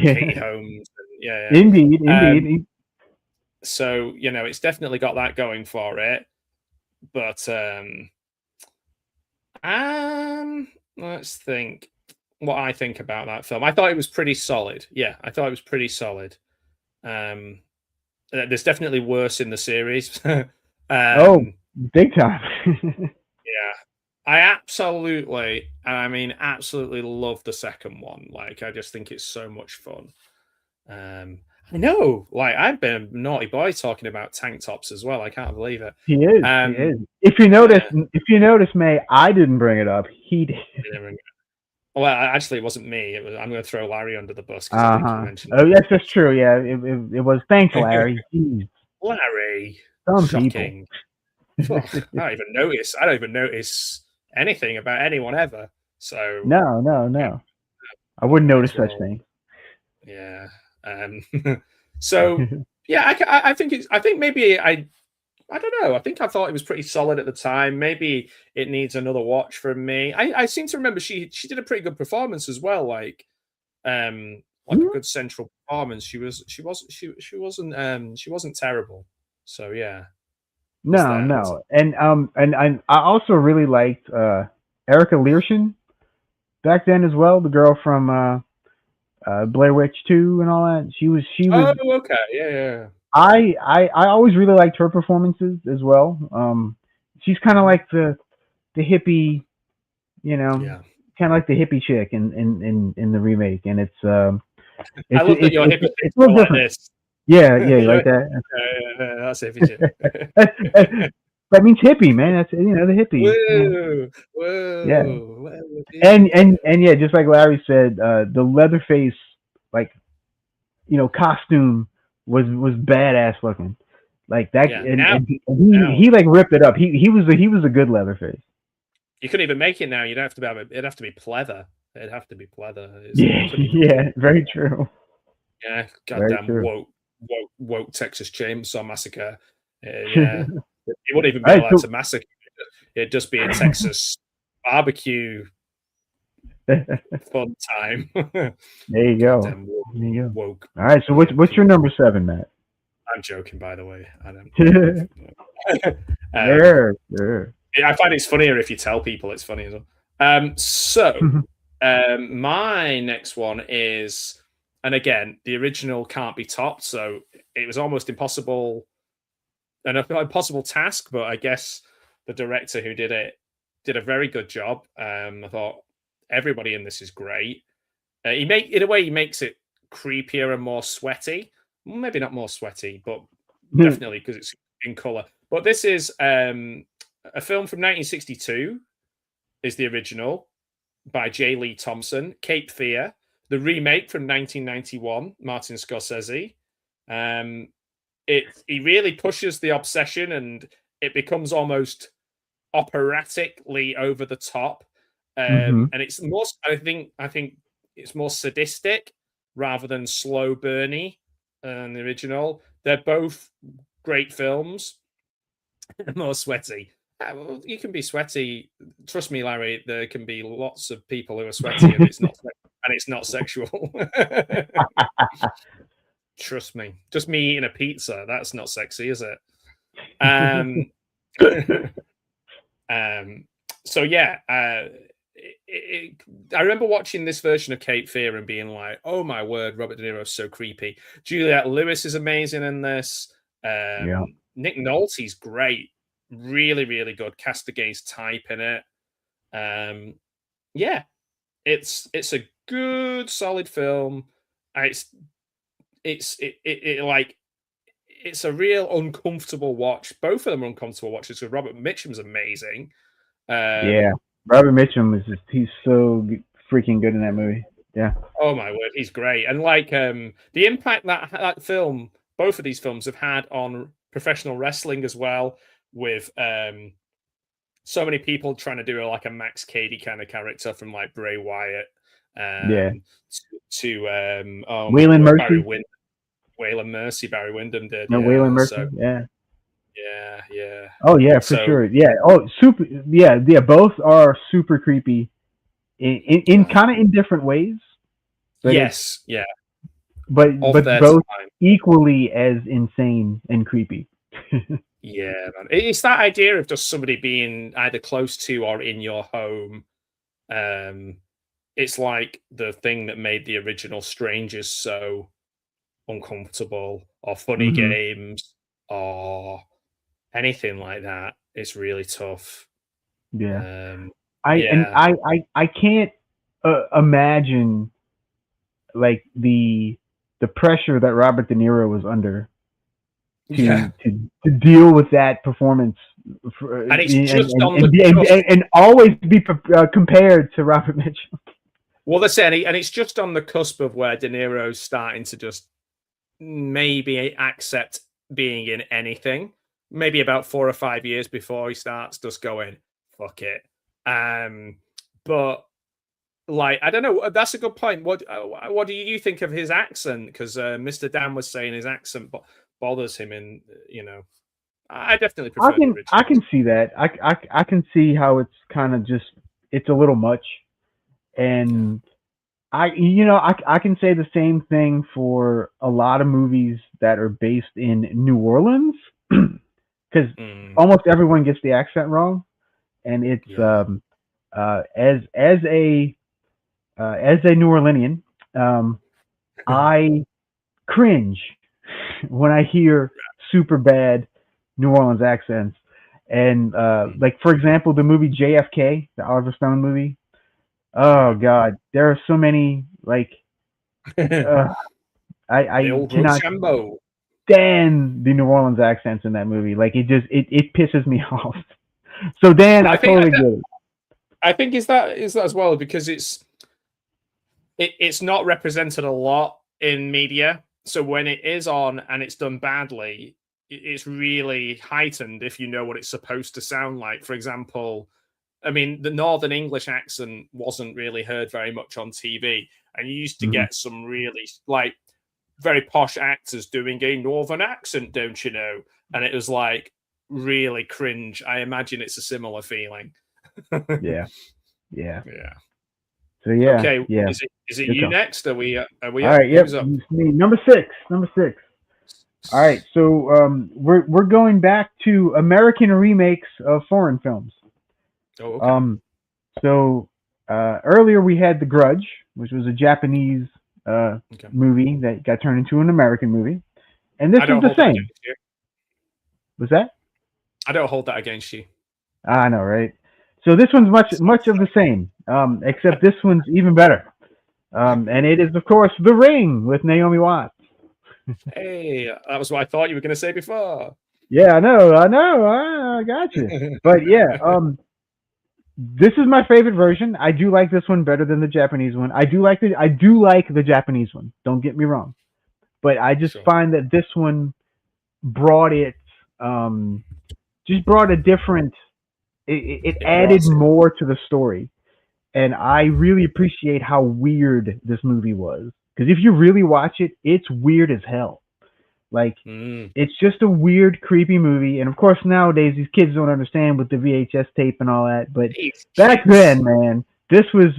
Katie Holmes. And, Indeed. So it's definitely got that going for it. But let's think what I think about that film. I thought it was pretty solid. Yeah, I thought it was pretty solid. There's definitely worse in the series. Big time. Yeah, I absolutely love the second one. Like, I just think it's so much fun. I know, like I've been a naughty boy talking about tank tops as well. I can't believe it. He is. He is. If you notice, May, I didn't bring it up. He did. Well, actually, it wasn't me. I'm going to throw Larry under the bus because I think you mentioned. Oh, yes, that's true. Yeah, it was. Thanks, Larry. Larry, some shocking. People. I don't even notice anything about anyone ever. So no. I wouldn't notice such things. Yeah. So yeah, I think maybe I don't know. I think I thought it was pretty solid at the time. Maybe it needs another watch from me. I seem to remember she did a pretty good performance as well. Like a good central performance. She wasn't terrible. So yeah. No. And I also really liked Erica Learson back then as well. The girl from Blair Witch 2 and all that. She was. Oh, okay. Yeah. I always really liked her performances as well. She's kind of like the hippie, kind of like the hippie chick in the remake, and it's I love that you're hippie. It's a little different. This. Yeah, you like that? That's hippie chick. That means hippie, man. That's the hippie. Whoa. Yeah. And yeah, just like Larry said, the Leatherface costume was badass looking. Like that, and he like ripped it up. He was a good Leatherface. You couldn't even make it now. It'd have to be pleather. It'd have to be pleather. Yeah, very true. Yeah, goddamn woke Texas Chainsaw Massacre. Yeah, it wouldn't even be allowed to massacre. It'd just be a Texas barbecue fun time. There you go. Woke. All right, so what's your number 7, Matt? I'm joking, by the way. I don't. Sure. I find it's funnier if you tell people it's funny as well. So my next one is, and again, the original can't be topped, so it was almost impossible, an impossible task, but I guess the director who did it did a very good job. I thought everybody in this is great. In a way he makes it creepier and more sweaty. Maybe not more sweaty, but definitely because it's in color. But this is a film from 1962. Is the original by J. Lee Thompson. Cape Fear. The remake from 1991, Martin Scorsese. He really pushes the obsession, and it becomes almost operatically over the top. And it's more. I think it's more sadistic rather than slow burny than the original. They're both great films. More sweaty. Well, you can be sweaty. Trust me, Larry. There can be lots of people who are sweaty, and it's not sexual. Trust me. Just me eating a pizza. That's not sexy, is it? So yeah. I remember watching this version of Cape Fear and being like, "Oh my word, Robert De Niro is so creepy." Juliette Lewis is amazing in this. Nick Nolte's great, really, really good. Cast against type in it. Yeah, it's a good, solid film. It's a real uncomfortable watch. Both of them are uncomfortable watches. So Robert Mitchum's amazing. Yeah. Robert Mitchum he's so freaking good in that movie. Yeah. Oh my word, he's great. And like the impact that film, both of these films have had on professional wrestling as well, with so many people trying to do like a Max Cady kind of character from like Bray Wyatt. To Waylon Mercy. Waylon Mercy, Barry Windham did. No, yeah, Waylon Mercy. so, yeah. Yeah. Oh yeah, for sure. Yeah. Oh, super. Yeah. Both are super creepy, in kind of in different ways. But yes. Yeah. But both equally as insane and creepy. Yeah, man. It's that idea of just somebody being either close to or in your home. It's like the thing that made the original Strangers so uncomfortable, or Funny Games, or anything like that. It's really tough. Yeah. I can't imagine like the pressure that Robert De Niro was under to deal with that performance, and it's just and always be compared to Robert Mitchum. Well, that's it, and it's just on the cusp of where De Niro's starting to just maybe accept being in anything. Maybe about 4 or 5 years before he starts just going, fuck it. But like, I don't know. That's a good point. What do you think of his accent? Because Mr. Dan was saying his accent bothers him, and I definitely prefer the original. I can see that. I can see how it's kind of just, it's a little much, and I can say the same thing for a lot of movies that are based in New Orleans. Because almost everyone gets the accent wrong, and it's as a New Orleanian, I cringe when I hear super bad New Orleans accents, and like for example, the movie JFK, the Oliver Stone movie. Oh God, there are so many like I cannot stand the New Orleans accents in that movie. Like it pisses me off. So Dan, I totally get it. I think is that as well, because it's not represented a lot in media. So when it is on and it's done badly, it's really heightened if you know what it's supposed to sound like. For example, I mean, the Northern English accent wasn't really heard very much on TV, and you used to get some really like very posh actors doing a Northern accent, don't you know? And it was like really cringe. I imagine it's a similar feeling. Yeah. So okay. Is it you next? Are we? All right. Yep. Number six. All right. So we're going back to American remakes of foreign films. Oh, okay. So earlier we had The Grudge, which was a Japanese movie that got turned into an American movie, and this is the same. Was that? I don't hold that against you. I know, right? So this one's much of the same, except this one's even better. And it is, of course, The Ring with Naomi Watts. Hey, that was what I thought you were going to say before. Yeah, I know, I got you. But yeah, this is my favorite version. I do like this one better than the Japanese one. I do like the Japanese one. Don't get me wrong, but I just find that this one brought it, just brought a different. It added more to the story, and I really appreciate how weird this movie was. Because if you really watch it, it's weird as hell. Like, it's just a weird, creepy movie. And of course, nowadays these kids don't understand with the VHS tape and all that. But back then, man, this was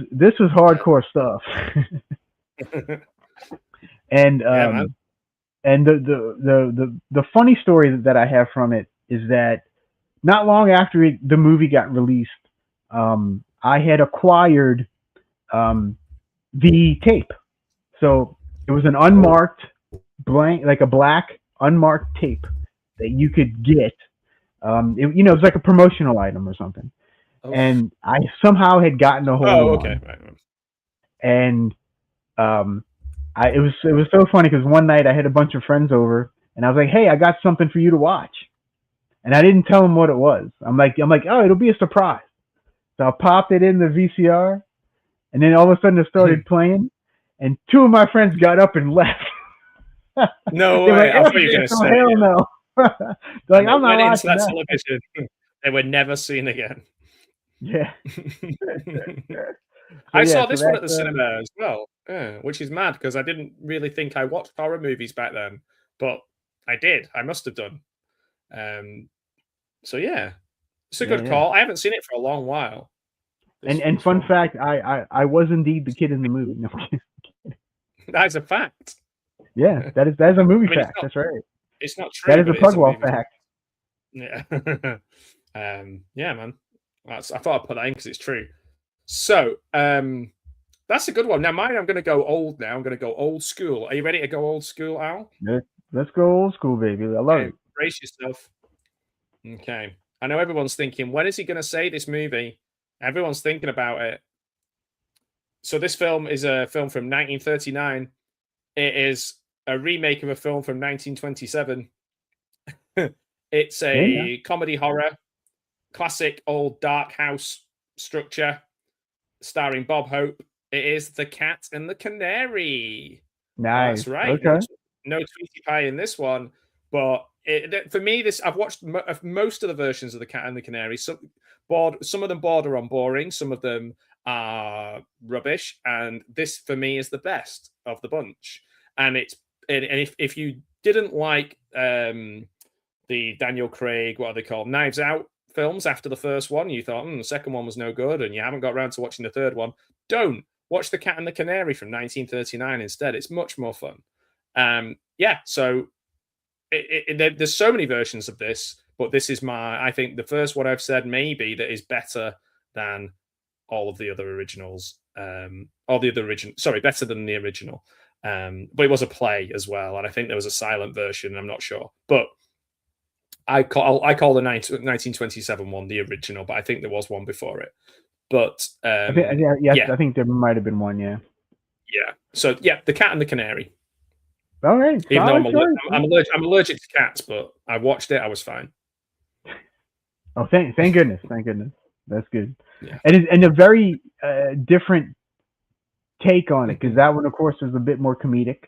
hardcore stuff. And and the funny story that I have from it is that not long after the movie got released, I had acquired the tape. So it was an unmarked blank, like a black unmarked tape that you could get. It was like a promotional item or something. Oh. And I somehow had gotten a hold of it. Right. And it was so funny because one night I had a bunch of friends over and I was like, "Hey, I got something for you to watch." And I didn't tell them what it was. I'm like, "Oh, it'll be a surprise." So I popped it in the VCR, and then all of a sudden it started playing, and two of my friends got up and left. No way! Like, I thought you were going to say, hell no. Like, I'm not watching that television. They were never seen again. Yeah. I saw this one at the cinema as well, which is mad because I didn't really think I watched horror movies back then, but I did. I must have done. So yeah, it's a good call. I haven't seen it for a long while. And fun fact, I was indeed the kid in the movie. No, that's a fact. Yeah, that is a movie fact. That's right. It's not true. That is a Pugwall fact. Yeah. Yeah, man. I thought I'd put that in because it's true. So, that's a good one. Now, mine, I'm going to go old now. I'm going to go old school. Are you ready to go old school, Al? Let's go old school, baby. I love it. Brace yourself. Okay. I know everyone's thinking, when is he going to say this movie? Everyone's thinking about it. So this film is a film from 1939. It is a remake of a film from 1927. It's a comedy horror, classic old dark house structure, starring Bob Hope. It is The Cat and the Canary. Nice. That's right. Okay. No Tweety Pie in this one, but for me, I've watched most of the versions of The Cat and the Canary. Some of them border on boring, some of them are rubbish, and this for me is the best of the bunch. And if you didn't like the Daniel Craig, what are they called, Knives Out films after the first one, you thought the second one was no good, and you haven't got around to watching the third one, don't watch The Cat and the Canary from 1939 instead. It's much more fun. So there's so many versions of this, but this is I think the first one I've said maybe that is better than all of the other originals. Better than the original. But it was a play as well, and I think there was a silent version. I'm not sure, but I call the 1927 one the original, but I think there was one before it. But I think there might have been one. Yeah. So The Cat and the Canary. All right. Even though I'm allergic to cats, but I watched it. I was fine. Oh, thank goodness. Thank goodness. That's good. Yeah. And a very different take on it, because that one, of course, is a bit more comedic.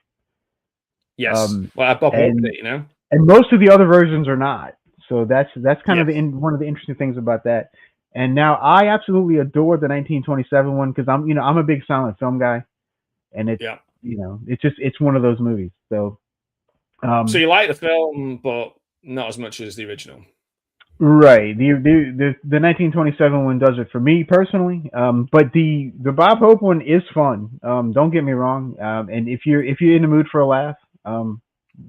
Yes. Bob Hope it, you know. And most of the other versions are not. So that's kind of one of the interesting things about that. And now I absolutely adore the 1927 one because I'm a big silent film guy, and it's one of those movies. So, so you like the film, but not as much as the original. Right. The 1927 one does it for me personally. But the Bob Hope one is fun. Don't get me wrong. And if you're in the mood for a laugh,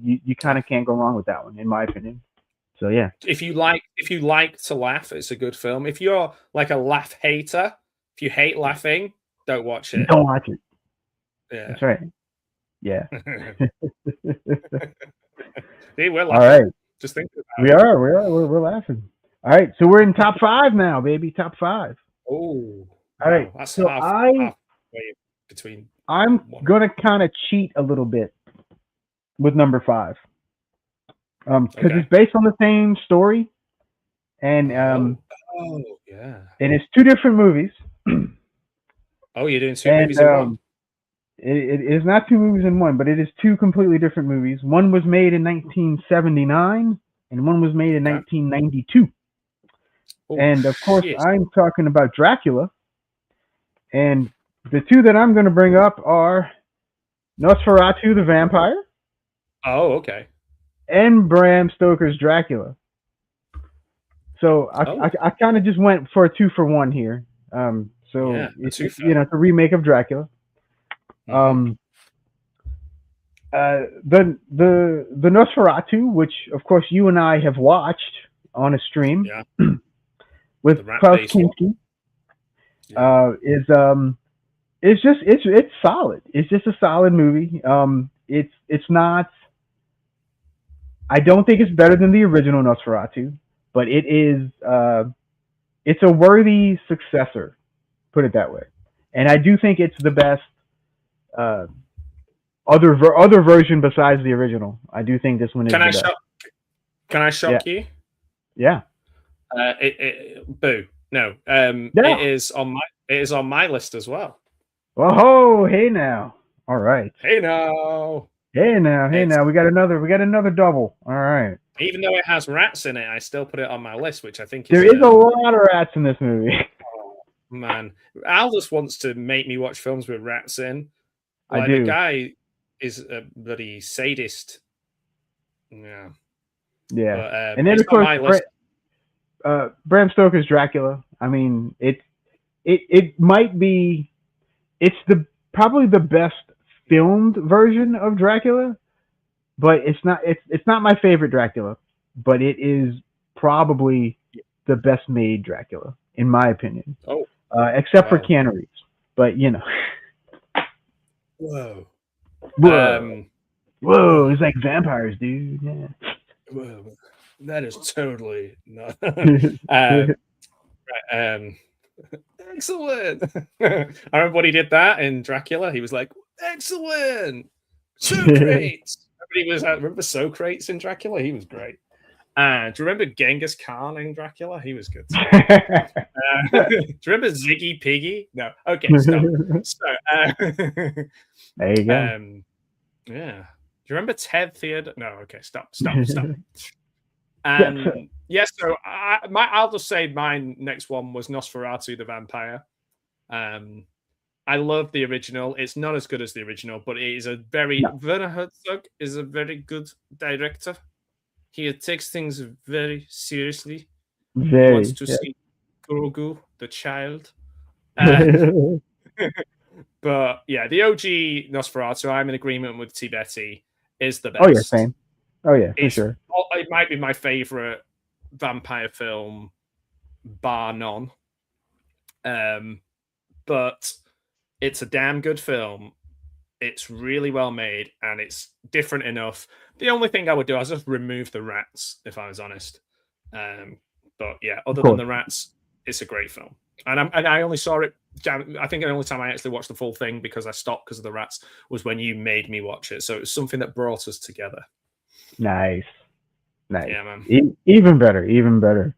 you kind of can't go wrong with that one, in my opinion. So yeah. If you like to laugh, it's a good film. If you're like a laugh hater, if you hate laughing, don't watch it. Don't watch it. Yeah. That's right. Yeah. See, we're laughing. All right. Just think about it. We're laughing. All right, so we're in top 5 now, baby. Top 5. Oh. All right. That's so halfway between I'm gonna kind of cheat a little bit with number 5, because it's based on the same story, and yeah, and it's 2 different movies. Oh, you're doing 2 movies in one. It is not 2 movies in one, but it is 2 completely different movies. One was made in 1979, and one was made in 1992. And of course, I'm talking about Dracula. And the 2 that I'm going to bring up are Nosferatu the Vampire. Oh, okay. And Bram Stoker's Dracula. So I kind of just went for a 2 for 1 here. It's a remake of Dracula. Mm-hmm. The Nosferatu, which of course you and I have watched on a stream, with Klaus Kinski, it's solid. It's just a solid movie. It's not. I don't think it's better than the original Nosferatu, but it is. It's a worthy successor, put it that way, and I do think it's the best. Other version besides the original. I do think this one is. Can I shock you? Yeah. Boo. No. It is on my list as well. Oh, hey now. All right. Hey now. We got another double. All right. Even though it has rats in it, I still put it on my list, which I think there is a lot of rats in this movie. Oh, man, Al just wants to make me watch films with rats in. I do. The guy is a bloody sadist. Yeah. But, and then of course, Bram Stoker's Dracula. I mean, it might be, it's probably the best filmed version of Dracula, but it's not my favorite Dracula, but it is probably the best made Dracula in my opinion. Oh, except for Keanu Reeves, but you know. Whoa! It's like vampires, dude. Yeah. Whoa, that is totally not. Excellent. I remember when he did that in Dracula. He was like, "Excellent, Socrates." Remember Socrates in Dracula? He was great. Do you remember Genghis Khan in Dracula? He was good. Do you remember Ziggy Piggy? No. Okay, stop. So, there you go. Yeah. Do you remember Ted Theodore? No. Okay, stop. So I'll just say my next one was Nosferatu the Vampire. I love the original. It's not as good as the original, but it is Werner Herzog is a very good director. He takes things very seriously. He wants to see Grogu, the child. But yeah, the OG Nosferatu, I'm in agreement with T-Betty, is the best. Oh yeah, same. Oh yeah, for sure. It might be my favorite vampire film, bar none. But it's a damn good film. It's really well made and it's different enough. The only thing I would do is just remove the rats, if I was honest. But yeah, other than the rats, it's a great film. And I only saw it. I think the only time I actually watched the full thing because I stopped because of the rats was when you made me watch it. So it was something that brought us together. Nice. Yeah, man. Even better.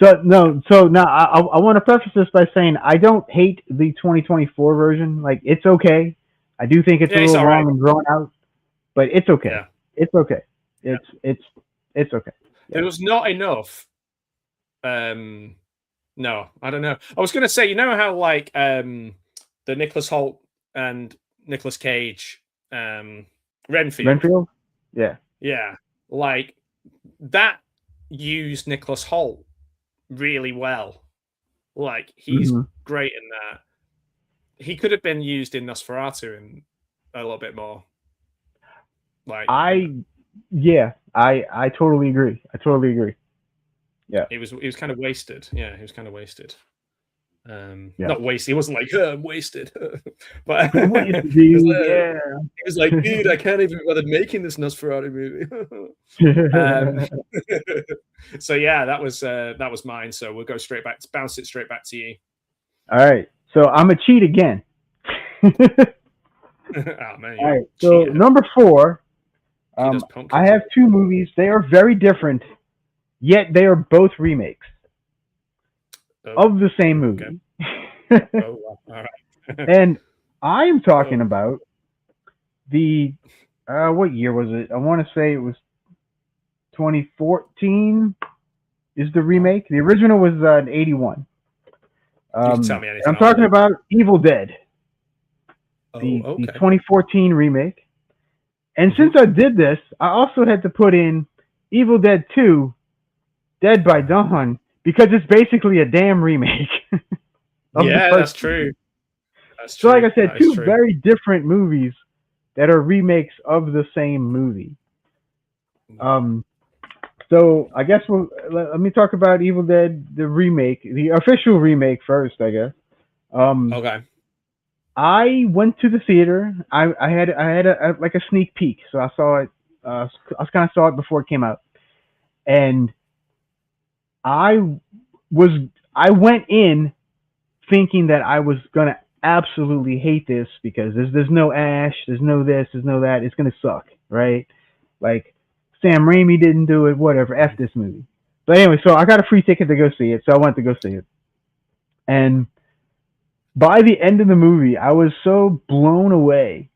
So now I want to preface this by saying I don't hate the 2024 version. Like, it's okay. I do think it's a little long and drawn out, but it's okay. Yeah. It's okay. It's okay. Yeah. It was not enough. No, I don't know. I was going to say, you know how like the Nicholas Hoult and Nicolas Cage, Renfield? Yeah. Yeah. Like, that used Nicholas Hoult really well. Like, he's great in that. He could have been used in Nosferatu in a little bit more. Like, I totally agree. Yeah, he was kind of wasted. Yeah, he was kind of wasted. Not wasted. He wasn't like, I'm wasted. But he was like, dude, I can't even bother making this Nosferatu movie. So yeah, that was mine. So we'll go bounce it straight back to you. All right. So I'm a cheat again. Oh man, All right, so number 4, I have 2 movies. They are very different, yet they are both remakes of the same movie. Okay. Oh, wow. All right. And I'm talking about the what year was it? I want to say it was 2014 is the remake. The original was 81. You can tell me anything. I'm talking about Evil Dead. The 2014 remake. And since I did this, I also had to put in Evil Dead 2, Dead by Dawn, because it's basically a damn remake. Yeah, that's true. That's true. So like I said, 2 very different movies that are remakes of the same movie. So I guess let me talk about Evil Dead, the remake, the official remake first, I guess. Okay. I went to the theater. I had a like a sneak peek, so I saw it. I kind of saw it before it came out, and I went in thinking that I was gonna absolutely hate this because there's no Ash, there's no this, there's no that. It's gonna suck, right? Like Sam Raimi didn't do it, whatever. F this movie. But anyway, so I got a free ticket to go see it, so I went to go see it, and by the end of the movie, I was so blown away.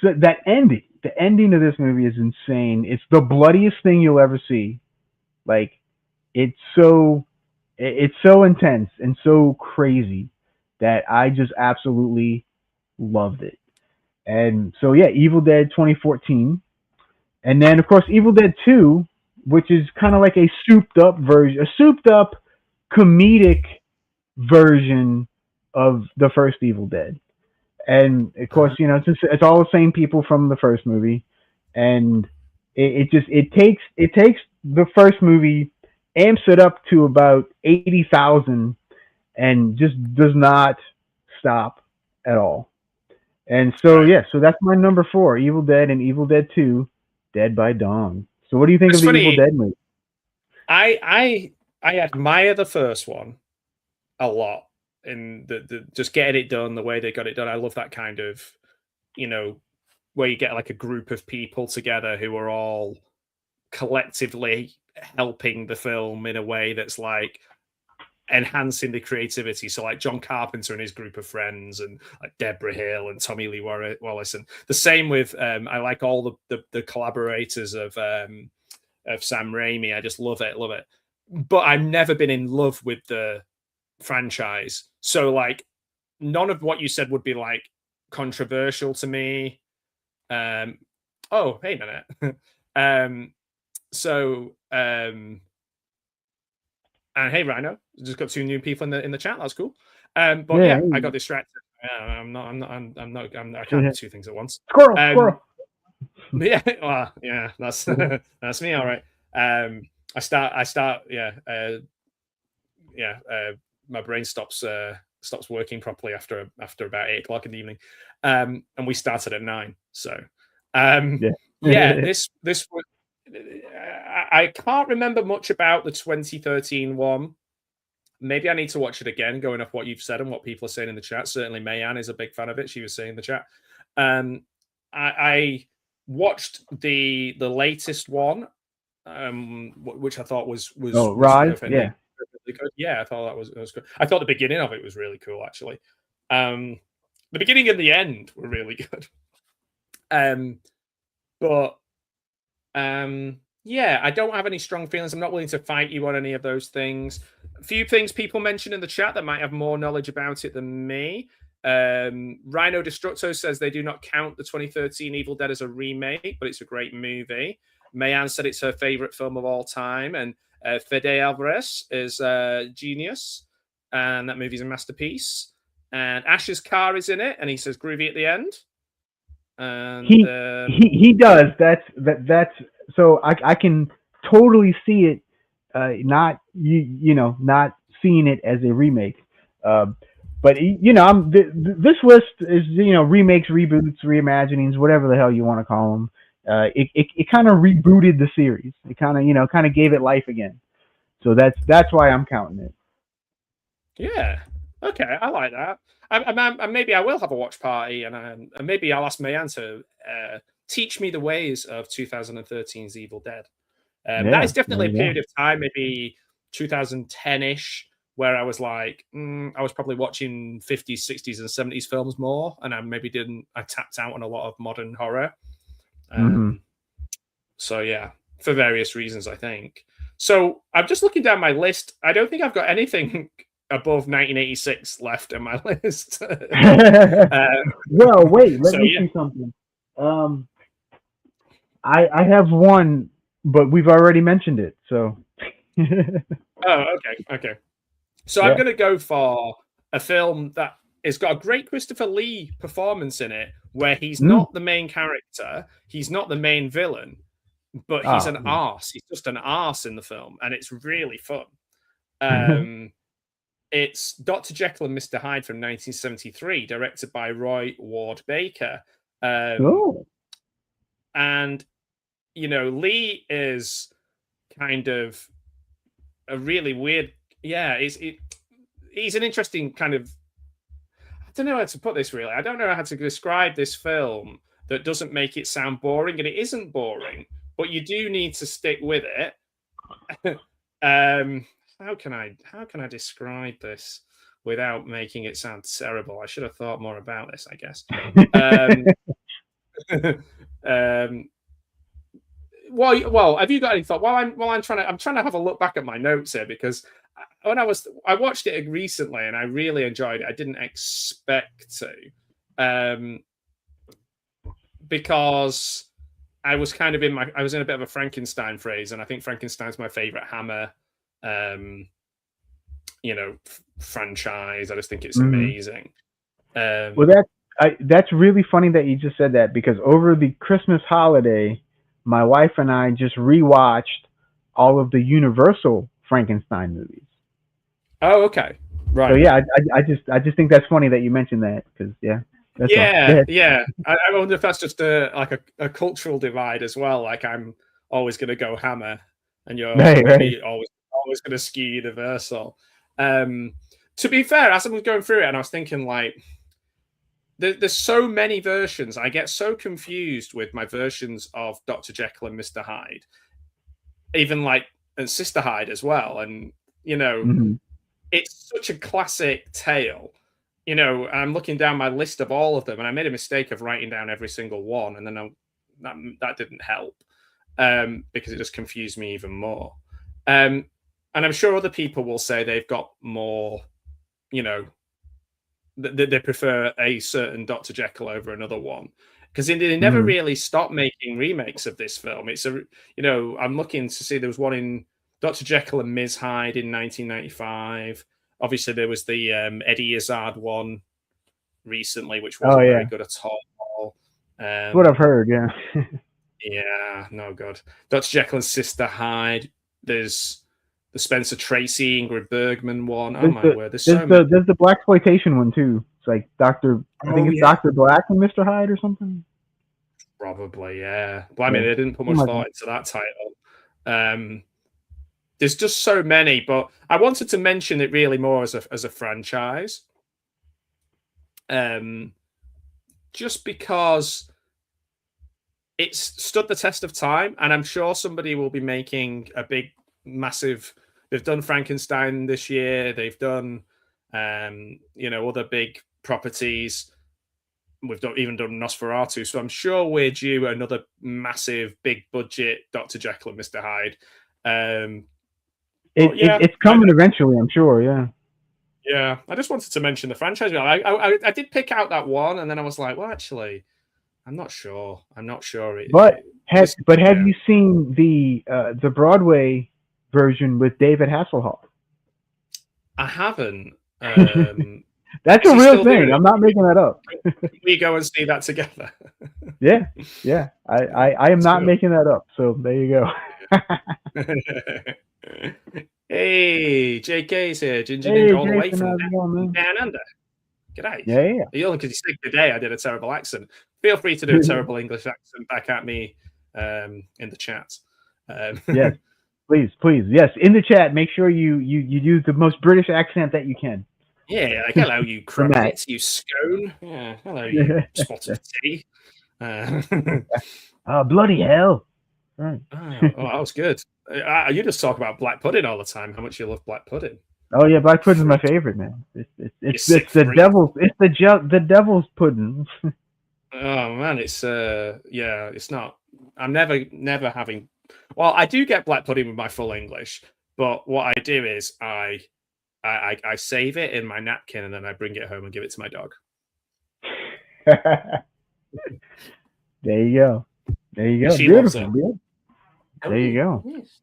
That ending, the ending of this movie is insane. It's the bloodiest thing you'll ever see. Like, it's so intense and so crazy that I just absolutely loved it. And so yeah, Evil Dead 2014, and then of course Evil Dead 2, which is kind of like a souped up comedic version of the first Evil Dead. And of course, you know, it's all the same people from the first movie, and it takes the first movie, amps it up to about 80,000, and just does not stop at all. And so yeah, so that's my number 4, Evil Dead and Evil Dead 2, Dead by Dawn. So what do you think of the Evil Dead movie? I admire the first one a lot. And the just getting it done the way they got it done. I love that kind of, you know, where you get like a group of people together who are all collectively helping the film in a way that's like enhancing the creativity. So like John Carpenter and his group of friends, and like Deborah Hill and Tommy Lee Wallace, and the same with I like all the collaborators of Sam Raimi. I just love it. But I've never been in love with the franchise, so like none of what you said would be like controversial to me. Oh, hey minute. And hey Rhino, just got 2 new people in the chat. That's cool. But yeah, I got distracted. I can't do 2 things at once. Squirrel. Yeah, well, yeah, that's that's me. All right. I start. My brain stops working properly after about 8 o'clock in the evening, and we started at 9. So, this I can't remember much about the 2013 one. Maybe I need to watch it again, going off what you've said and what people are saying in the chat. Certainly, Mayan is a big fan of it. She was saying in the chat. I watched the latest one, which I thought was Rise. Yeah. Really good. Yeah, I thought that was good. I thought the beginning of it was really cool, actually. The beginning and the end were really good. Yeah, I don't have any strong feelings. I'm not willing to fight you on any of those things. A few things people mentioned in the chat that might have more knowledge about it than me. Rhino Destructo says they do not count the 2013 Evil Dead as a remake, but it's a great movie. Mayan said it's her favorite film of all time, and Fede Alvarez is genius, and that movie's a masterpiece. And Ash's car is in it, and he says groovy at the end. And he does. That's so I can totally see it. Not not seeing it as a remake. But this list is remakes, reboots, reimaginings, whatever the hell you want to call them. It kind of rebooted the series. It kind of gave it life again. So that's why I'm counting it. Yeah. Okay, I like that. And maybe I will have a watch party, and maybe I'll ask Mayan to teach me the ways of 2013's Evil Dead. That is definitely a period of time, maybe 2010-ish, where I was like, I was probably watching 50s, 60s, and 70s films more, and I tapped out on a lot of modern horror. So yeah, for various reasons, I think. So I'm just looking down my list. I don't think I've got anything above 1986 left on my list. Well, wait, let me see something. I have one, but we've already mentioned it, so. Oh, okay. So I'm going to go for a film that has got a great Christopher Lee performance in it, where he's not the main character, he's not the main villain, but he's an arse. He's just an arse in the film, and it's really fun. It's Dr. Jekyll and Mr. Hyde from 1973, directed by Roy Ward Baker. And, Lee is kind of a really weird... Yeah, he's an interesting kind of... I don't know how to put this, really. I don't know how to describe this film that doesn't make it sound boring, and it isn't boring, but you do need to stick with it. How can I describe this without making it sound terrible? I should have thought more about this, I guess. Well, have you got any thought? I'm trying to have a look back at my notes here, because when I watched it recently and I really enjoyed it. I didn't expect to, because I was kind of in a bit of a Frankenstein phase, and I think Frankenstein's my favorite Hammer franchise. I just think it's amazing. Well, that's really funny that you just said that, because over the Christmas holiday, my wife and I just rewatched all of the Universal Frankenstein movies. Oh, okay, right. So yeah, I just think that's funny that you mentioned that, because yeah. I wonder if that's just a cultural divide as well. Like, I'm always going to go Hammer, and you're always going to skew Universal. To be fair, as I was going through it, and I was thinking, like, there's so many versions. I get so confused with my versions of Dr. Jekyll and Mr. Hyde, even and Sister Hyde as well. And it's such a classic tale. I'm looking down my list of all of them, and I made a mistake of writing down every single one, and then that didn't help, because it just confused me even more. And I'm sure other people will say they've got more, they prefer a certain Dr. Jekyll over another one, because they never really stopped making remakes of this film. It's I'm looking to see, there was one in Dr. Jekyll and Ms. Hyde in 1995. Obviously, there was the Eddie Izzard one recently, which wasn't very good at all. That's what I've heard, yeah. Yeah, no good. Dr. Jekyll and Sister Hyde. There's the Spencer Tracy, Ingrid Bergman one. Oh, my word. There's the blaxploitation one, too. It's like Dr. Black and Mr. Hyde or something. Probably, yeah. But I mean, they didn't put much thought into that title. There's just so many, but I wanted to mention it really more as a franchise. Just because it's stood the test of time, and I'm sure somebody will be making a big, massive... They've done Frankenstein this year. They've done, other big properties. We've even done Nosferatu. So I'm sure we're due another massive, big budget Dr. Jekyll and Mr. Hyde. It's coming eventually, I'm sure. Yeah. Yeah. I just wanted to mention the franchise. I did pick out that one, and then I was like, well, actually, I'm not sure. But have you seen the Broadway version with David Hasselhoff? I haven't. That's a real thing. I'm not making that up. We go and see that together. Yeah. I am not making that up. So there you go. Hey, JK's here. Ginger Ninja all the way from down under. G'day. Yeah. Only because you said good day, I did a terrible accent. Feel free to do a terrible English accent back at me in the chat. Yes, please. Yes, in the chat, make sure you use the most British accent that you can. Yeah, like, hello, you crumpets, you scone. Yeah, hello, you spot of tea. Oh, bloody hell. Right. Oh, that was good. You just talk about black pudding all the time, how much you love black pudding. Oh yeah, black pudding's my favorite, man. It's the freak. the devil's pudding. Oh man, it's yeah, it's not. I'm never having. Well, I do get black pudding with my full English, but what I do is I save it in my napkin and then I bring it home and give it to my dog. There you go. There you go. She Beautiful. loves it. There you go. Yes.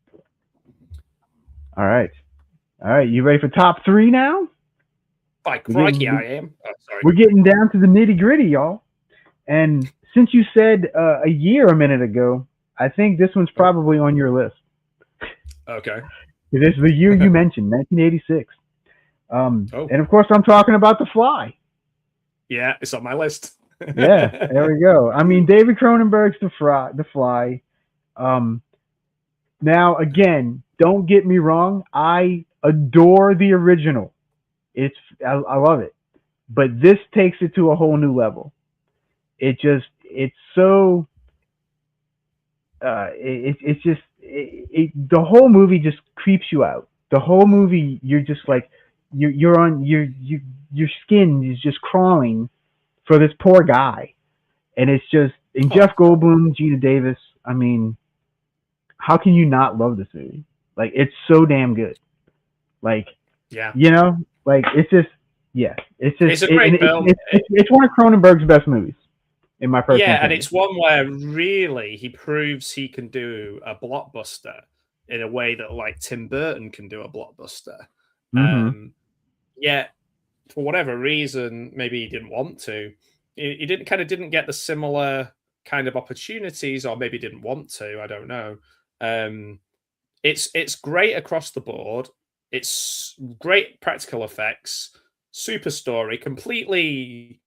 All right. You ready for top 3 now? By crikey, I am. Oh, sorry. We're getting down to the nitty gritty, y'all. And since you said a year a minute ago, I think this one's probably on your list. Okay. This is the year you mentioned, 1986. And of course, I'm talking about The Fly. Yeah, it's on my list. Yeah, there we go. I mean, David Cronenberg's The Fly. Now, again, don't get me wrong. I adore the original. I love it. But this takes it to a whole new level. It's so the whole movie just creeps you out. The whole movie, you're just like you're on your skin is just crawling for this poor guy, and it's just Jeff Goldblum, Gina Davis. I mean, how can you not love this movie? Like, it's so damn good. Like, yeah, you know, like it's just it's a great film. It's one of Cronenberg's best movies. In my personal opinion. And it's one where really he proves he can do a blockbuster in a way that like Tim Burton can do a blockbuster. Mm-hmm. Yet, for whatever reason, maybe he didn't want to. He didn't get the similar kind of opportunities, or maybe didn't want to. I don't know. It's great across the board. It's great practical effects, super story, completely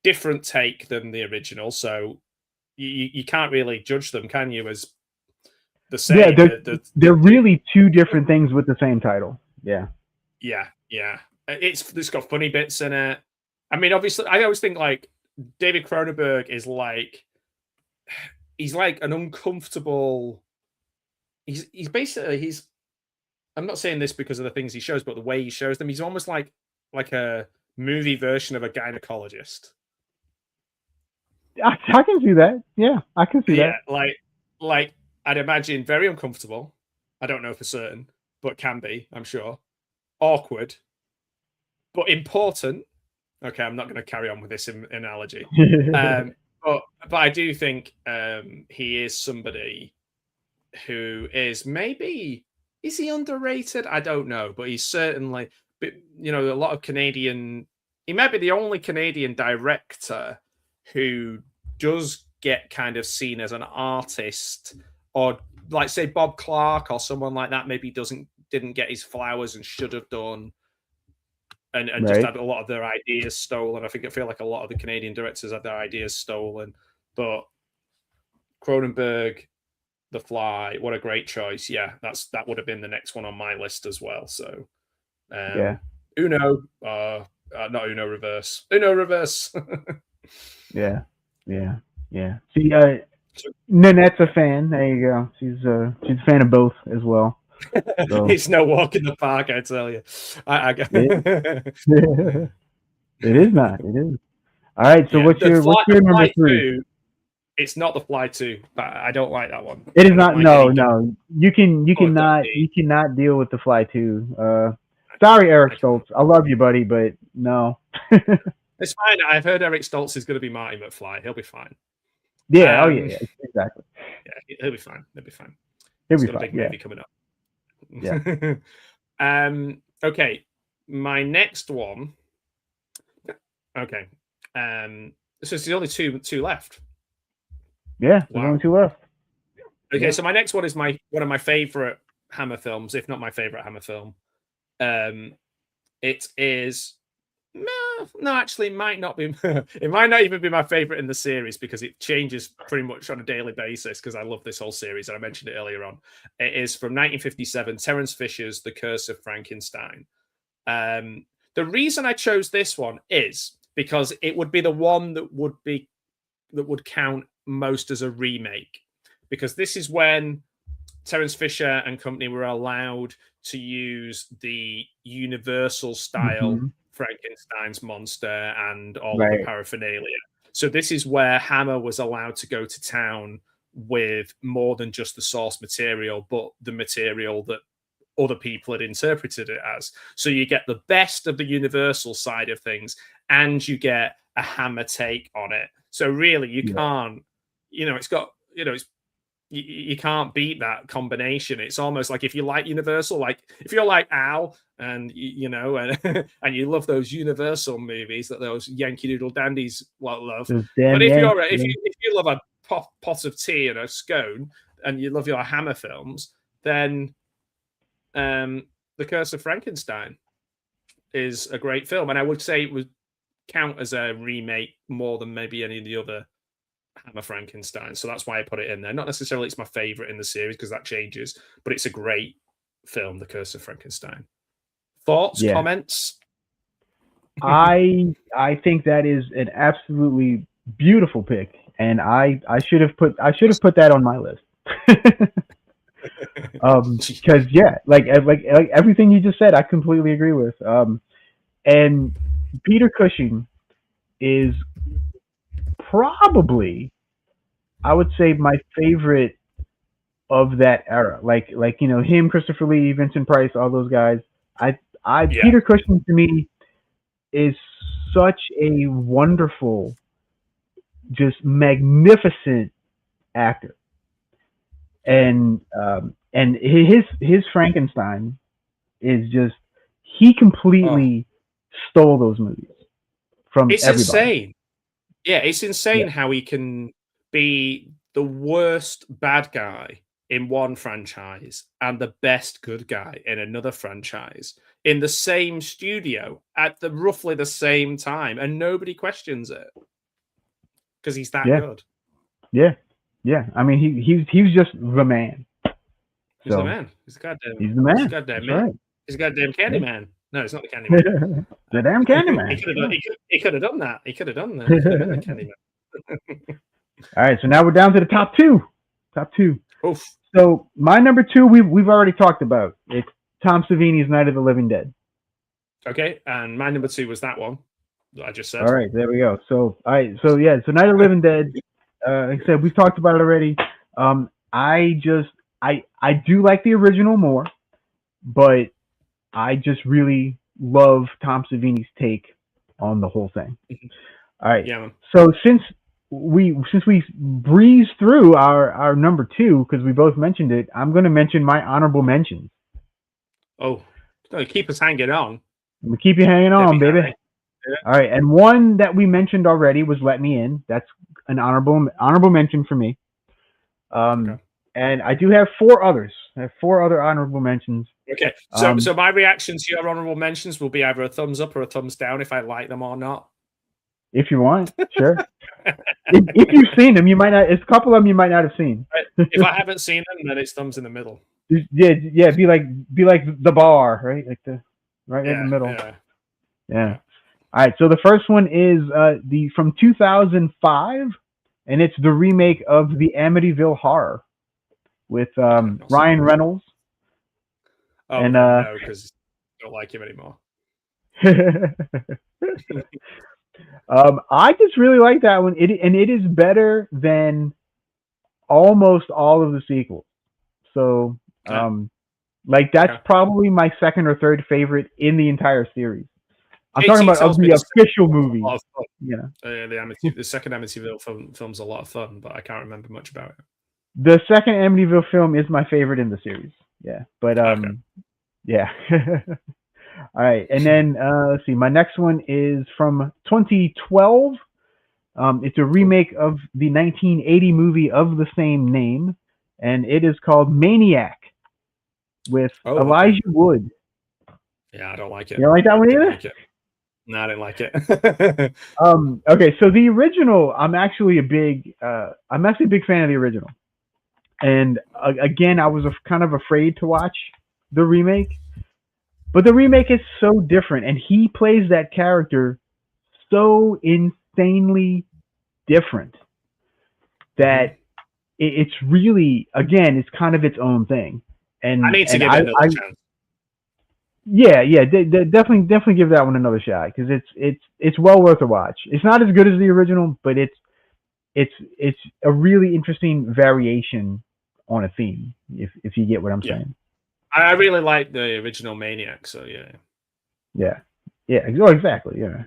different take than the original, so you can't really judge them, can you? As the same. Yeah, they're really two different things with the same title. Yeah. It's got funny bits in it. I mean, obviously, I always think like David Cronenberg is like he's like an uncomfortable. He's basically I'm not saying this because of the things he shows, but the way he shows them, he's almost like a movie version of a gynecologist. I can see that. Yeah, I can see that. Like I'd imagine very uncomfortable. I don't know for certain, but can be, I'm sure. Awkward, but important. Okay, I'm not going to carry on with this analogy. But I do think he is somebody who is maybe, is he underrated? I don't know, but he's certainly, a lot of Canadian. He might be the only Canadian director who does get kind of seen as an artist, or like say Bob Clark or someone like that maybe didn't get his flowers and should have done, and right. Just had a lot of their ideas stolen. I feel like a lot of the Canadian directors had their ideas stolen, but Cronenberg, The Fly, what a great choice. Yeah, that would have been the next one on my list as well. So yeah, Uno, not Uno reverse. Uno reverse. Yeah. See, Nanette's a fan. There you go. She's a fan of both as well. So. It's no walk in the park, I tell you. It is not. It is. All right. So what's your number 3? It's not The Fly 2, but I don't like that one. It is not. No. You cannot deal with The Fly 2. Sorry, Eric Stoltz. I love you, buddy, but no. It's fine. I've heard Eric Stoltz is going to be Marty McFly. He'll be fine. Yeah. Exactly. Yeah, he'll be fine. He'll be fine. He'll He's be got fine. a big movie coming up. Yeah. Okay. My next one. Okay. So it's the only two left. Yeah, there's only 2 left. Okay, so my next one is one of my favorite Hammer films, if not my favorite Hammer film. It is. No, actually, it might not be. It might not even be my favorite in the series because it changes pretty much on a daily basis because I love this whole series and I mentioned it earlier on. It is from 1957, Terence Fisher's The Curse of Frankenstein. The reason I chose this one is because it would be the one that would count most as a remake, because this is when Terence Fisher and company were allowed to use the Universal style Frankenstein's monster and all of the paraphernalia. So this is where Hammer was allowed to go to town with more than just the source material, but the material that other people had interpreted it as. So you get the best of the Universal side of things, and you get a Hammer take on it. So really, you can't, it's got, you can't beat that combination. It's almost like if you like Universal, like if you're like Al and and you love those Universal movies that those Yankee Doodle dandies love. But if you love a pot of tea and a scone and you love your Hammer films, then The Curse of Frankenstein is a great film, and I would say it would count as a remake more than maybe any of the other Hammer Frankenstein. So that's why I put it in there. Not necessarily it's my favorite in the series, because that changes, but it's a great film, The Curse of Frankenstein. Thoughts, comments? I think that is an absolutely beautiful pick, and I should have put that on my list. Because like everything you just said, I completely agree with. And Peter Cushing is probably, I would say, my favorite of that era. Like him, Christopher Lee, Vincent Price, all those guys. Peter Cushing to me is such a wonderful, just magnificent actor. And his Frankenstein is just, he completely stole those movies from everybody. Insane. Yeah, it's insane how he can be the worst bad guy in one franchise and the best good guy in another franchise in the same studio at roughly the same time, and nobody questions it because he's that good. Yeah, I mean, he's just the man. He's the man. He's the goddamn. He's the man. He's the goddamn man. Right. He's the goddamn candy man. No, it's not the candy man. The damn candy man. He could have done that. He could have done that. He could have been the candy man. All right, so now we're down to the top two. Oof. So my number 2, we've already talked about. It's Tom Savini's Night of the Living Dead. Okay, and my number 2 was that one that I just said. All right, there we go. So Night of the Living Dead. Like I said, we've talked about it already. I do like the original more, but I just really love Tom Savini's take on the whole thing. All right. Yeah. So since we breezed through our number 2, because we both mentioned it, I'm going to mention my honorable mentions. Oh, keep us hanging on. I'm going to keep you hanging on, baby. Yeah. All right. And one that we mentioned already was Let Me In. That's an honorable mention for me. Okay. And I do have 4 others. I have 4 other honorable mentions. Okay. So my reaction to your honorable mentions will be either a thumbs up or a thumbs down if I like them or not. If you want, sure. if you've seen them, you might not. It's a couple of them you might not have seen. If I haven't seen them, then it's thumbs in the middle. Yeah. Be like the bar, right? Like in the middle. Yeah. All right. So the first one is from 2005, and it's the remake of the Amityville Horror with Ryan Reynolds. Oh, and no, because I don't like him anymore. I just really like that one. It is better than almost all of the sequels. So, that's probably my second or third favorite in the entire series. I'm talking about of the official movie. The second Amityville film's a lot of fun, but I can't remember much about it. The second Amityville film is my favorite in the series. Yeah, but yeah. All right, and then let's see. My next one is from 2012. It's a remake of the 1980 movie of the same name, and it is called Maniac with Elijah Wood. Yeah, I don't like it. You don't like that one either? No, I didn't like it. Okay, so the original, I'm actually a big fan of the original, and again, I was kind of afraid to watch the remake. But the remake is so different, and he plays that character so insanely different that it's really, again, it's kind of its own thing. And I need to give it another chance. Yeah, definitely give that one another shot because it's well worth a watch. It's not as good as the original, but it's a really interesting variation on a theme. If you get what I'm saying. I really like the original Maniac, so yeah. Oh, exactly. Yeah.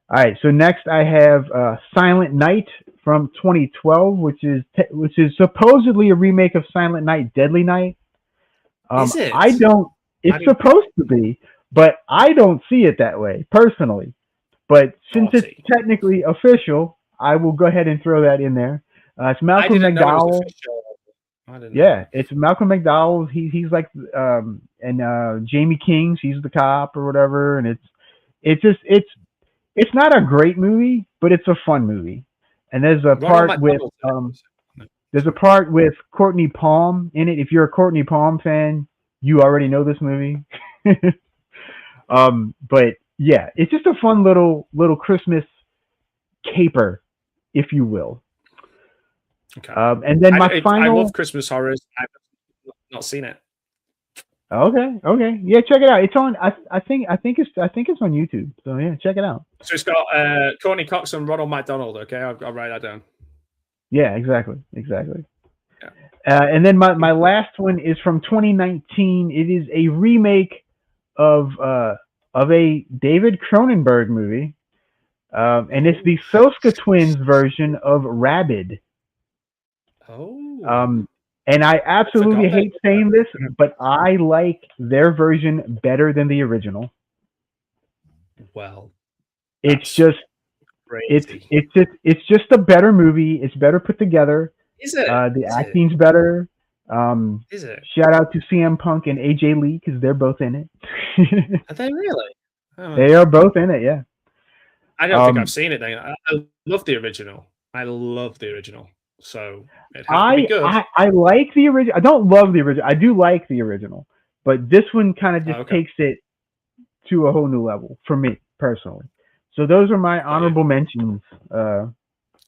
All right. So next I have Silent Night from 2012, which is supposedly a remake of Silent Night, Deadly Night. Is it? It's supposed to be, but I don't see it that way personally. But since it's technically official, I will go ahead and throw that in there. It's Malcolm McDowell. Yeah, it's Malcolm McDowell. He's like and Jamie King. He's the cop or whatever, and it's not a great movie, but it's a fun movie. And there's a part with Courtney Palm in it. If you're a Courtney Palm fan, you already know this movie. But yeah, it's just a fun little Christmas caper, if you will. Okay. And then I love Christmas horrors. I've not seen it. Okay. Yeah, check it out. It's on. I think it's on YouTube. So yeah, check it out. So it's got Courtney Cox and Ronald McDonald. Okay, I'll write that down. Yeah, exactly. Yeah. And then my last one is from 2019. It is a remake of a David Cronenberg movie, and it's the Soska twins version of Rabid. Oh. And I absolutely hate saying this, but I like their version better than the original. Well, it's just crazy. It's just a better movie. It's better put together. Is it? The acting's better. Is it? Shout out to CM Punk and AJ Lee because they're both in it. Are they really? Oh. They are both in it. Yeah. I don't think I've seen it. Then I love the original. So it has to be good. I like the original. I don't love the original. I do like the original, but this one kind of just takes it to a whole new level for me personally. So those are my honorable mentions that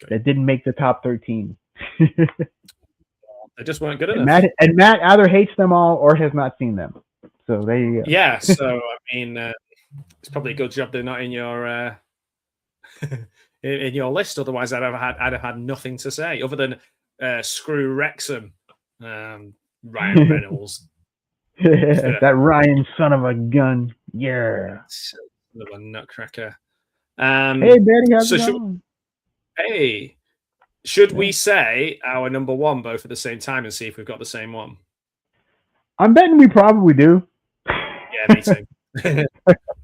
didn't make the top 13. They just weren't good enough. Matt either hates them all or has not seen them. So there you go. Yeah. So I mean, it's probably a good job they're not in your. In your list, otherwise I'd have had nothing to say other than screw Wrexham, Ryan Reynolds. That Ryan son of a gun, yeah, son of a nutcracker. Hey, Betty, how's it going? Should we say our number one both at the same time and see if we've got the same one? I'm betting we probably do. Yeah, me too.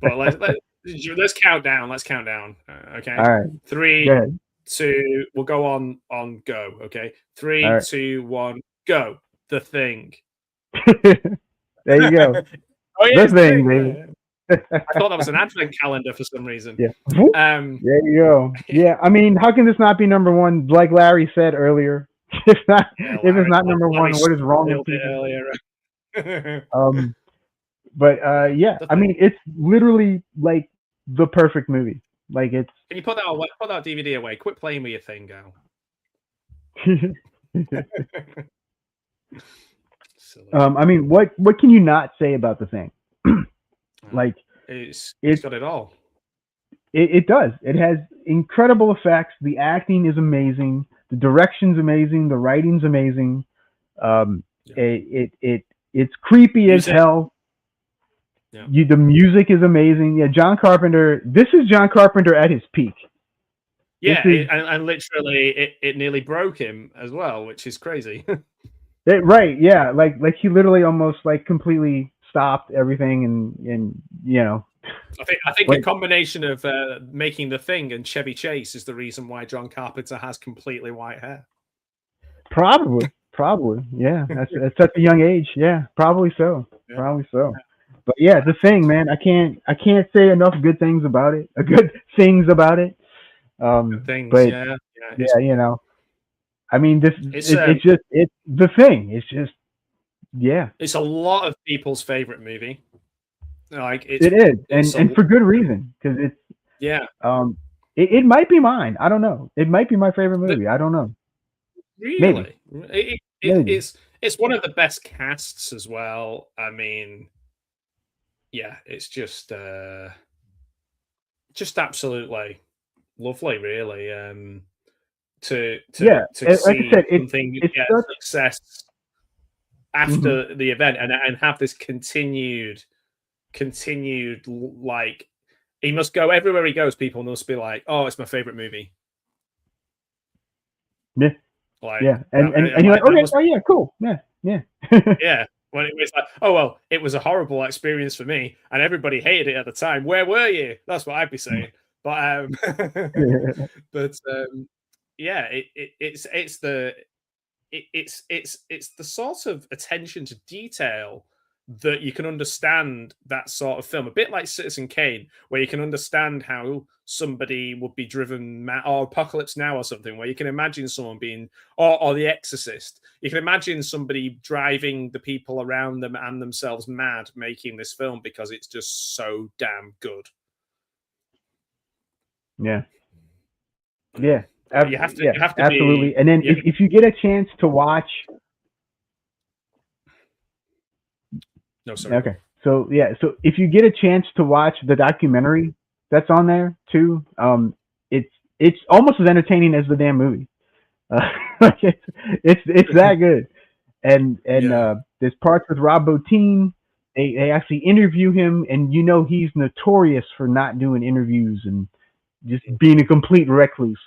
But let's count down. Okay. All right. 3, 2. We'll go on go. Okay. 3, 2, 1. Go. The Thing. There you go. The Thing, baby. I thought that was an advent calendar for some reason. Yeah. There you go. Yeah. I mean, how can this not be number one? Like Larry said earlier, if it's not number one, what is wrong with people? But yeah, I mean, it's literally like the perfect movie. Like it's. Can you put that DVD away? Quit playing with your thing, Gal. I mean, what can you not say about The Thing? Like it's got it all. It does. It has incredible effects. The acting is amazing. The direction's amazing. The writing's amazing. It's creepy as hell. Yeah. The music is amazing. Yeah, John Carpenter. This is John Carpenter at his peak. Yeah, and literally, it nearly broke him as well, which is crazy. Right? Yeah, like he literally almost like completely stopped everything, and you know. I think a combination of making The Thing and Chevy Chase is the reason why John Carpenter has completely white hair. Probably, yeah. At such a young age, yeah, probably so. But yeah, The Thing, man, I can't say enough good things about it. Good things about it. Things, but yeah, you know, I mean, it's The Thing. It's just, yeah. It's a lot of people's favorite movie. Like it is, and for good reason, because it's it might be mine. I don't know. It might be my favorite movie. I don't know. Really, maybe. It's one of the best casts as well. I mean, yeah, it's just absolutely lovely, really. To like see I said, something it's get such success after the event and have this continued like he must go everywhere he goes. People must be like, "Oh, it's my favorite movie." Yeah, like yeah, and you're like, okay, oh yeah, cool, yeah. Yeah. When it was like, oh well, it was a horrible experience for me, and everybody hated it at the time. Where were you? That's what I'd be saying. But yeah, it's the sort of attention to detail that you can understand that sort of film, a bit like Citizen Kane, where you can understand how somebody would be driven mad, or Apocalypse Now or something, where you can imagine someone being, or The Exorcist, you can imagine somebody driving the people around them and themselves mad making this film because it's just so damn good. Yeah. You have to absolutely. be, and then if you get a chance to watch, no, sorry. Okay. So if you get a chance to watch the documentary that's on there too, it's almost as entertaining as the damn movie. Like it's that good. And there's parts with Rob Bottin. They actually interview him, and he's notorious for not doing interviews and just being a complete recluse.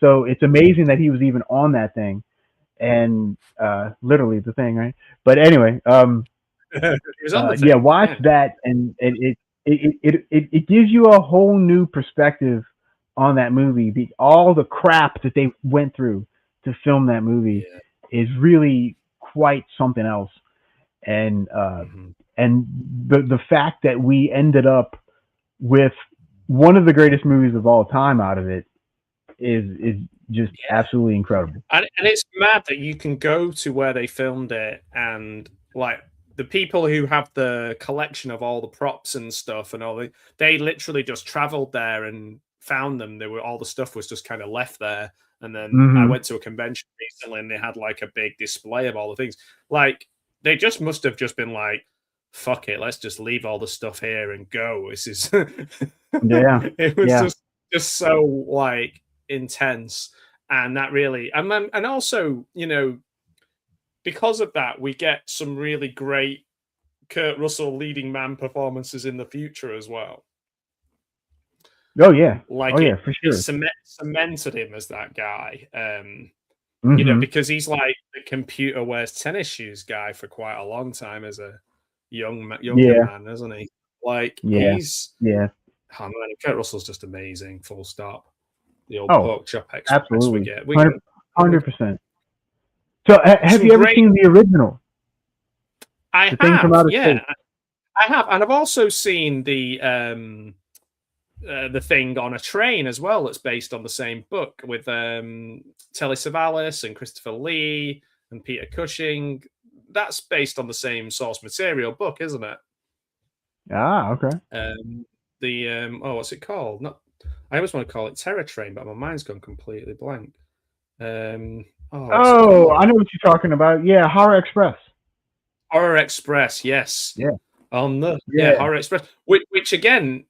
So it's amazing that he was even on that thing, and literally the thing, right? But anyway, watch that, and it gives you a whole new perspective on that movie. All the crap that they went through to film that movie is really quite something else. And and the fact that we ended up with one of the greatest movies of all time out of it is just absolutely incredible. And it's mad that you can go to where they filmed it, and like the people who have the collection of all the props and stuff and all, they literally just traveled there and found them. All the stuff was just kind of left there. And then I went to a convention recently, and they had like a big display of all the things. Like they just must have just been like, "Fuck it, let's just leave all the stuff here and go." This is it was just so like intense, and that really, and also, because of that, we get some really great Kurt Russell leading man performances in the future as well. Oh yeah, for sure. It cemented him as that guy, because he's like the computer wears tennis shoes guy for quite a long time as a younger man, isn't he? Like he's oh man, Kurt Russell's just amazing. Full stop. The old pork chop express absolutely. we get. 100%. So have you ever seen the original? I have, yeah. I have, and I've also seen the thing on a train as well. That's based on the same book with Telly Savalas and Christopher Lee and Peter Cushing. That's based on the same source material book, isn't it? Ah, okay. What's it called? I always want to call it Terror Train, but my mind's gone completely blank. I know what you're talking about. Yeah, Horror Express. Horror Express, yes. Yeah. Horror Express, which again,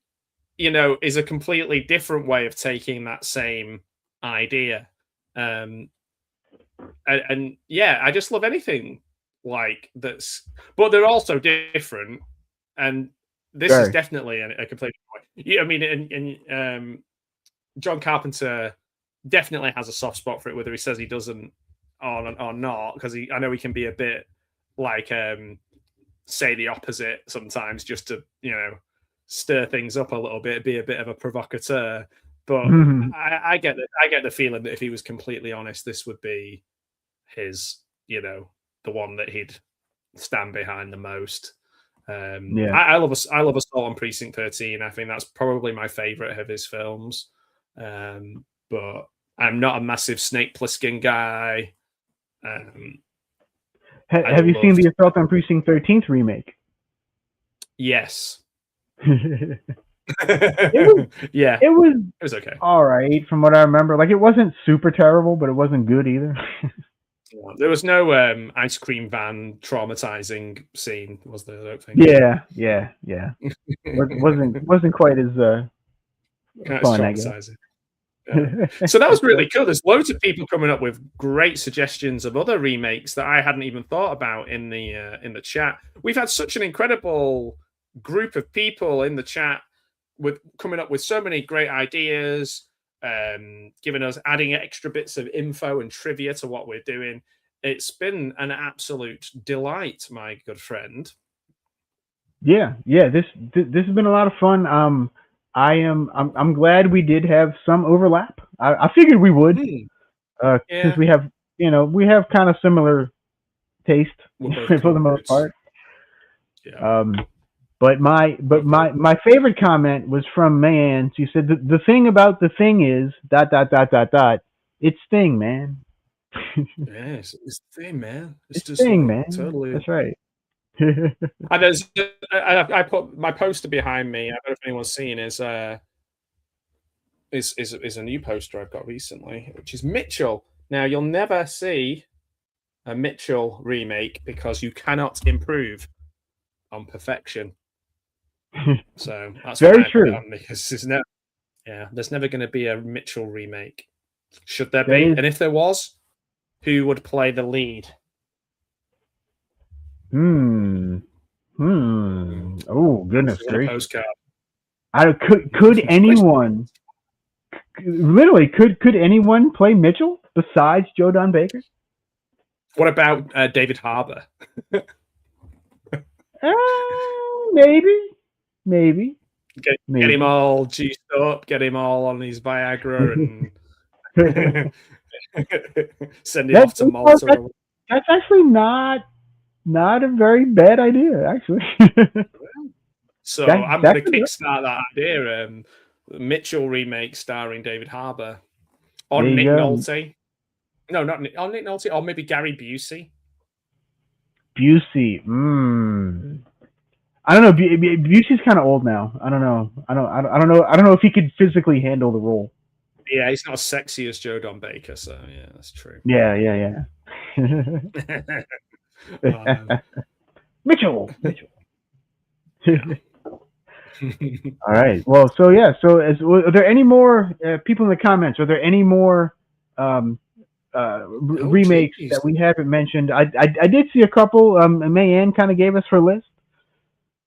is a completely different way of taking that same idea. And I just love anything like that's, but they're also different. And this is definitely a complete. I mean, and John Carpenter definitely has a soft spot for it, whether he says he doesn't or not, because I know he can be a bit like say the opposite sometimes, just to stir things up a little bit, be a bit of a provocateur. But I get the feeling that if he was completely honest, this would be his, the one that he'd stand behind the most. I love Assault on Precinct 13. I think that's probably my favorite of his films. But I'm not a massive Snake Plissken guy. Have you seen the Assault on Precinct 13 remake? Yes. Yeah, it was okay. All right, from what I remember. Like, it wasn't super terrible, but it wasn't good either. There was no ice cream van traumatizing scene, was there? I don't think. Yeah. Wasn't quite as It's fun, I guess. traumatizing. So that was really cool. There's loads of people coming up with great suggestions of other remakes that I hadn't even thought about in the chat. We've had such an incredible group of people in the chat with coming up with so many great ideas, giving us adding extra bits of info and trivia to what we're doing. It's been an absolute delight, my good friend. Yeah. This has been a lot of fun. I'm glad we did have some overlap. I figured we would, since we have kind of similar taste for the most part. Yeah. But my favorite comment was from Man. She said the thing about the thing is ... It's Sting, man. Yes, it's Sting, man. It's just Sting, man. Totally. That's right. And I put my poster behind me. I don't know if anyone's seen is a new poster I've got recently, which is Mitchell. Now you'll never see a Mitchell remake because you cannot improve on perfection. So that's very true. Because there's never going to be a Mitchell remake. Should there be? And if there was, who would play the lead? Oh, goodness gracious! Postcard. Could anyone literally could anyone play Mitchell besides Joe Don Baker? What about David Harbour? Maybe. Get him all juiced up. Get him all on his Viagra and send him off to Malta. That's actually not a very bad idea, actually. So I'm going to kickstart that idea. Mitchell remake starring David Harbour on Nick Nolte. No, not Nick Nolte, or maybe Gary Busey. I don't know. Busey's kind of old now. I don't know. I don't know if he could physically handle the role. Yeah, he's not as sexy as Joe Don Baker, so yeah, that's true. Yeah. Mitchell. Yeah. All right. Well, so yeah. So, are there any more people in the comments? Are there any more remakes that we haven't mentioned? I did see a couple. Mayanne kind of gave us her list.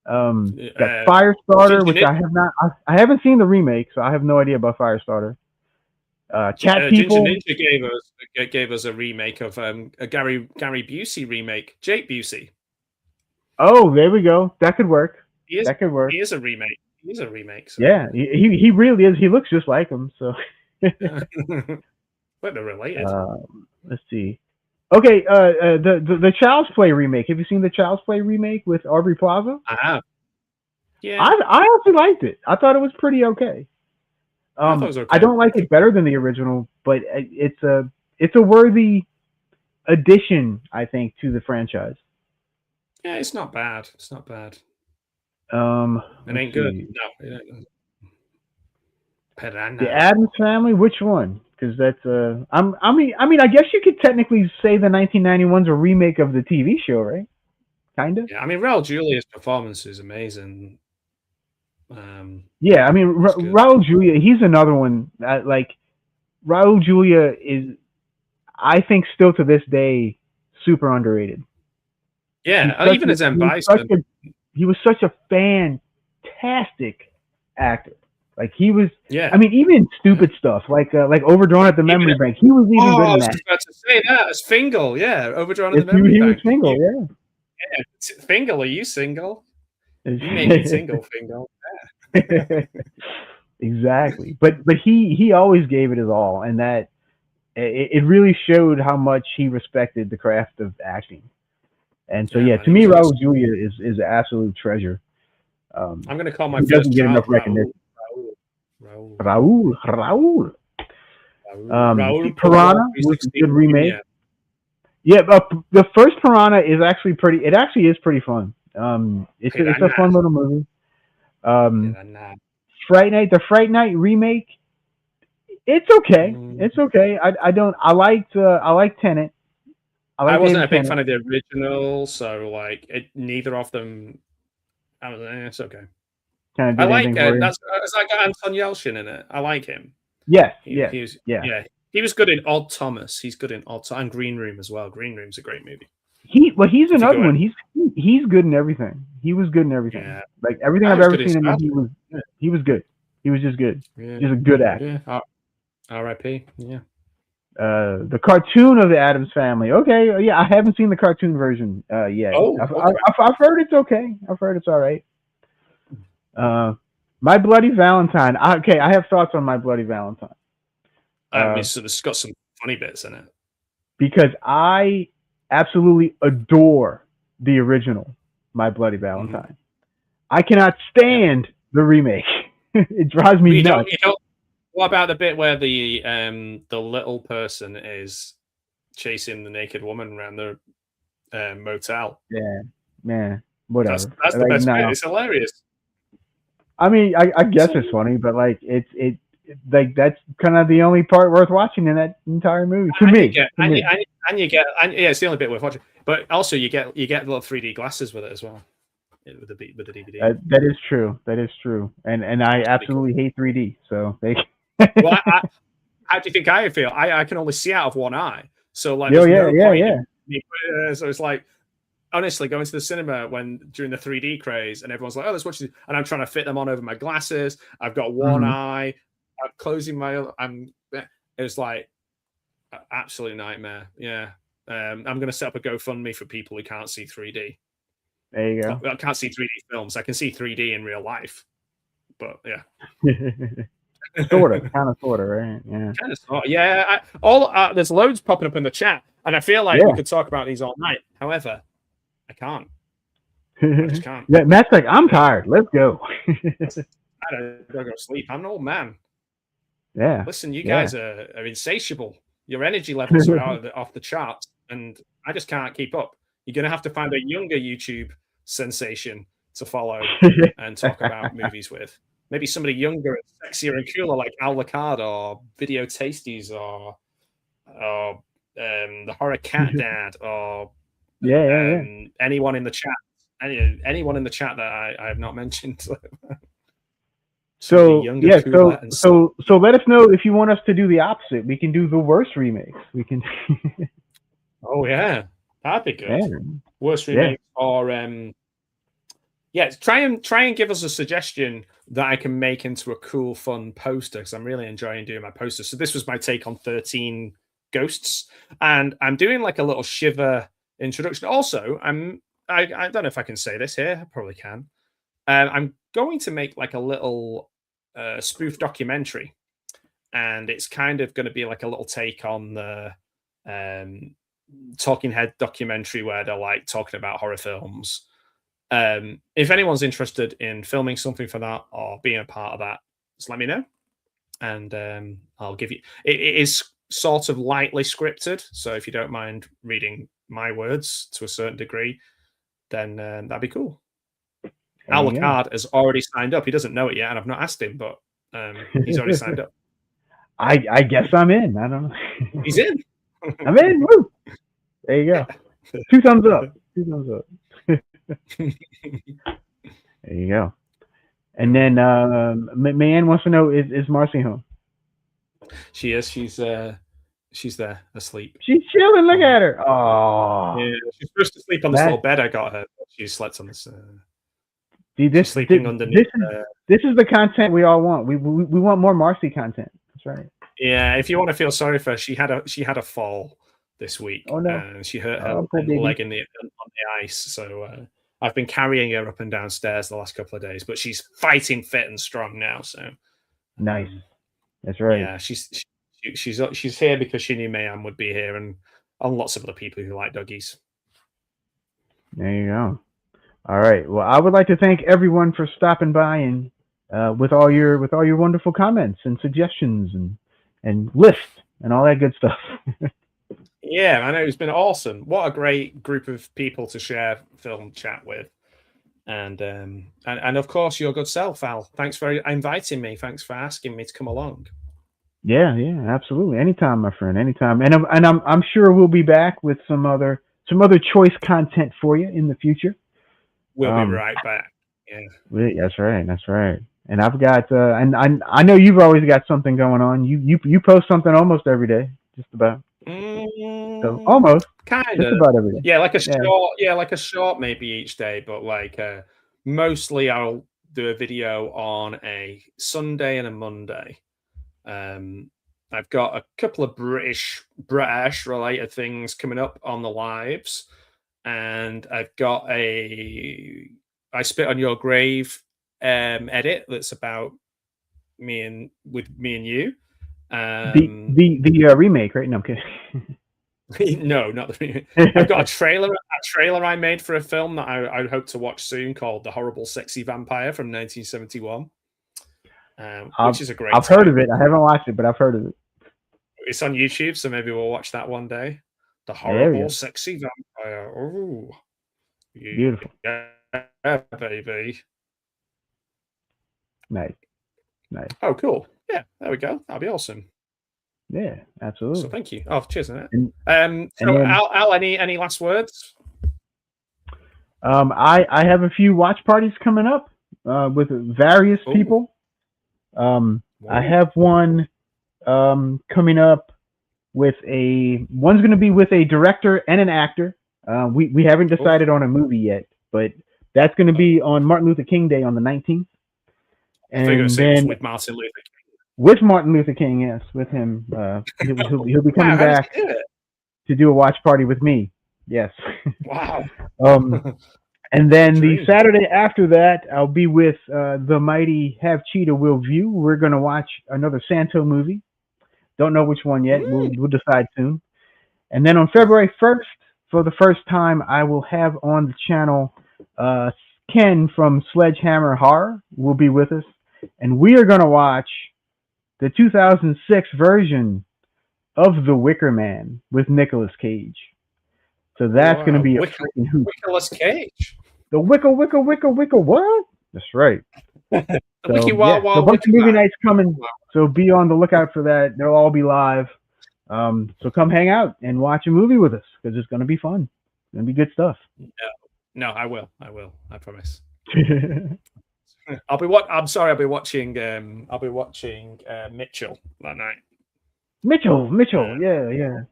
Got Firestarter, which I have not. I haven't seen the remake, so I have no idea about Firestarter. Cat People. Ginger Ninja gave us a remake of a Gary Busey remake. Jake Busey. Oh, there we go. That could work. That could work. He is a remake. He's a remake. So. Yeah, he really is. He looks just like him. So. But they're related. Let's see. Okay, the Child's Play remake. Have you seen the Child's Play remake with Aubrey Plaza? I have. Yeah. I actually liked it. I thought it was pretty okay. I don't like it better than the original, but it's a worthy addition, I think, to the franchise. Yeah, it's not bad. It ain't good. No, it ain't. The Addams Family, which one? Because that's I mean, I guess you could technically say the 1991's a remake of the TV show, right? Kind of. Yeah, I mean, Raul Julia's performance is amazing. Yeah, I mean, Raul Julia, he's another one. Like, Raul Julia is, I think, still to this day, super underrated. Yeah, even as M. Bison. He was such a fantastic actor. Like, he was, yeah. I mean, even stupid stuff, like Overdrawn at the Memory Bank, he was even good in that. I was about to say that. It's Fingal, yeah. Overdrawn at the Memory Bank. He was Fingal, yeah. Yeah, Fingal, are you single? You may be single, Fingal. Yeah. Exactly. But he always gave it his all, and that it really showed how much he respected the craft of acting. And so, to me, Raul Julia is an absolute treasure. I'm going to call my first doesn't get enough recognition. Raul. Piranha was a good remake. Yeah, the first Piranha is actually pretty. It actually is pretty fun. It's a fun little movie. Fright Night, the Fright Night remake, it's okay. It's okay. I liked Tenet. I wasn't a big fan of the original, so like neither of them. I was it's okay. I like that's got Anton Yelchin in it. I like him. Yes, he was good in Odd Thomas. He's good in Odd and Green Room as well. Green Room's a great movie. He's another one. He's good in everything. He was good in everything. Yeah. Like everything I've ever seen him, he was good. He was just good. Yeah. He's a good actor. Yeah. R.I.P. Yeah. The cartoon of the Addams Family. Okay, yeah, I haven't seen the cartoon version yet. Oh, okay. I've heard it's okay. I've heard it's all right. My Bloody Valentine. I have thoughts on My Bloody Valentine. It's got some funny bits in it. Because I absolutely adore the original My Bloody Valentine. Mm-hmm. I cannot stand the remake. It drives me nuts. What about the bit where the little person is chasing the naked woman around the motel? Yeah, whatever. That's the best bit. It's hilarious. I mean, I guess it's funny, but like it's like that's kind of the only part worth watching in that entire movie to me. It's the only bit worth watching. But also, you get little 3D glasses with it as well. With the DVD. That is true. That is true. And I absolutely hate 3D. So they. Well, how do you think I feel? I can only see out of one eye. So like, yeah. So it's like, honestly, going to the cinema during the 3D craze, and everyone's like, "Oh, let's watch this," and I'm trying to fit them on over my glasses. I've got one eye. I'm closing my. It's like an absolute nightmare. Yeah. I'm going to set up a GoFundMe for people who can't see 3D. There you go. I can't see 3D films. I can see 3D in real life, but yeah. Kind of, right? Yeah. Kind of, sort. Yeah. There's loads popping up in the chat, and I feel like we could talk about these all night. However, I can't. I just can't. Yeah, Matt's like, I'm tired. Let's go. I don't go to sleep. I'm an old man. Yeah. Listen, you guys are insatiable. Your energy levels are off the charts, and I just can't keep up. You're going to have to find a younger YouTube sensation to follow and talk about movies with. Maybe somebody younger and sexier and cooler like Al Lucard or Video Tasties or the Horror Cat Dad or anyone in the chat. Anyone in the chat that I have not mentioned. So let us know if you want us to do the opposite. We can do the worst remakes. We can. Oh yeah, that'd be good. Man. Worst remakes or try and give us a suggestion that I can make into a cool, fun poster because I'm really enjoying doing my posters. So this was my take on 13 Ghosts, and I'm doing like a little Shiver introduction. Also, I don't know if I can say this here. I probably can. I'm going to make like a little spoof documentary, and it's kind of going to be like a little take on the Talking Head documentary where they're like talking about horror films. If anyone's interested in filming something for that or being a part of that, just let me know, and I'll give you. It is sort of lightly scripted, so if you don't mind reading my words to a certain degree, then that'd be cool. Al Lucard has already signed up. He doesn't know it yet, and I've not asked him, but he's already signed up. I guess I'm in. I don't know. He's in. I'm in. Woo! There you go. 2 thumbs up. 2 thumbs up. There you go. And then Mayanne wants to know: Is Marcy home? She is. She's there asleep. She's chilling. Look at her. Oh. Yeah, she's supposed to sleep on this little bed I got her. She slept on this. Sleeping underneath. This is the content we all want. We want more Marcy content. That's right. Yeah, if you want to feel sorry for her, she had a fall this week. Oh no! She hurt her leg on the ice. So I've been carrying her up and down stairs the last couple of days, but she's fighting fit and strong now. So nice. That's right. Yeah, she's here because she knew Mayhem would be here, and lots of other people who like doggies. There you go. All right. Well, I would like to thank everyone for stopping by and with all your wonderful comments and suggestions and lists and all that good stuff. Yeah, I know it's been awesome. What a great group of people to share film chat with. And of course your good self, Al. Thanks for inviting me. Thanks for asking me to come along. Yeah, absolutely. Anytime, my friend. Anytime. And I'm sure we'll be back with some other choice content for you in the future. We'll be right back. Yeah. That's right. That's right. And I've got and I know you've always got something going on. You post something almost every day, just about. So almost kind just of about every day. Yeah, like a short. Yeah, like a short maybe each day, but like mostly I'll do a video on a Sunday and a Monday. I've got a couple of British related things coming up on the lives, and I've got a I Spit on Your Grave edit that's about me and you. The remake, right? No, I'm kidding. No, not the. I've got a trailer I made for a film that I hope to watch soon called The Horrible Sexy Vampire from 1971. Which is a great. I've heard of it. I haven't watched it, but I've heard of it. It's on YouTube, so maybe we'll watch that one day. The Horrible Sexy Vampire. Oh, beautiful. Yeah, baby. Nice. Oh, cool. Yeah, there we go. That'd be awesome. Yeah, absolutely. So thank you. Oh, cheers, man. Al, any last words? I have a few watch parties coming up with various people. I have one coming up with one's going to be with a director and an actor. We haven't decided on a movie yet, but that's going to be on Martin Luther King Day on the 19th. And then with Martin Luther King. With Martin Luther King, yes, with him. He'll be coming back to do a watch party with me. Yes. Wow. And then the Saturday after that, I'll be with the mighty Have Cheetah Will View. We're going to watch another Santo movie. Don't know which one yet. We'll decide soon. And then on February 1st, for the first time, I will have on the channel Ken from Sledgehammer Horror will be with us. And we are going to watch the 2006 version of The Wicker Man with Nicolas Cage. So that's going to be a freaking hoot. Nicolas Cage. The Wicker what? That's right. So, Wiki Wild a bunch of movie nights coming. So be on the lookout for that. They'll all be live. So come hang out and watch a movie with us because it's going to be fun. It's going to be good stuff. No, I will. I promise. I'll be watching Mitchell that night. Mitchell. Yeah.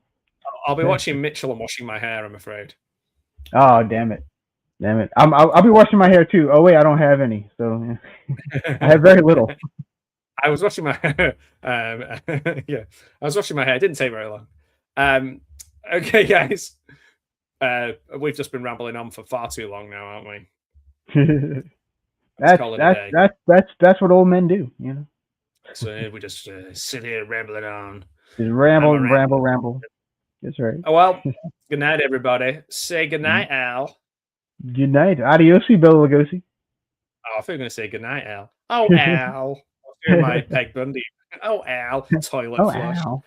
I'll be watching Mitchell and washing my hair, I'm afraid. Oh, damn it. I'll be washing my hair too. Oh wait, I don't have any, so I have very little. I was washing my hair. I was washing my hair. It didn't take very long. Okay, guys. We've just been rambling on for far too long now, aren't we? That's what old men do, you know. So we just sit here rambling on. Just ramble. That's right. Oh, well, good night, everybody. Say good night, Al. Good night. Adiosi, Bela Lugosi. Oh, I thought you were going to say good night, Al. Oh, Al. I was doing my Peg Bundy. Oh, Al. Toilet flush. Al.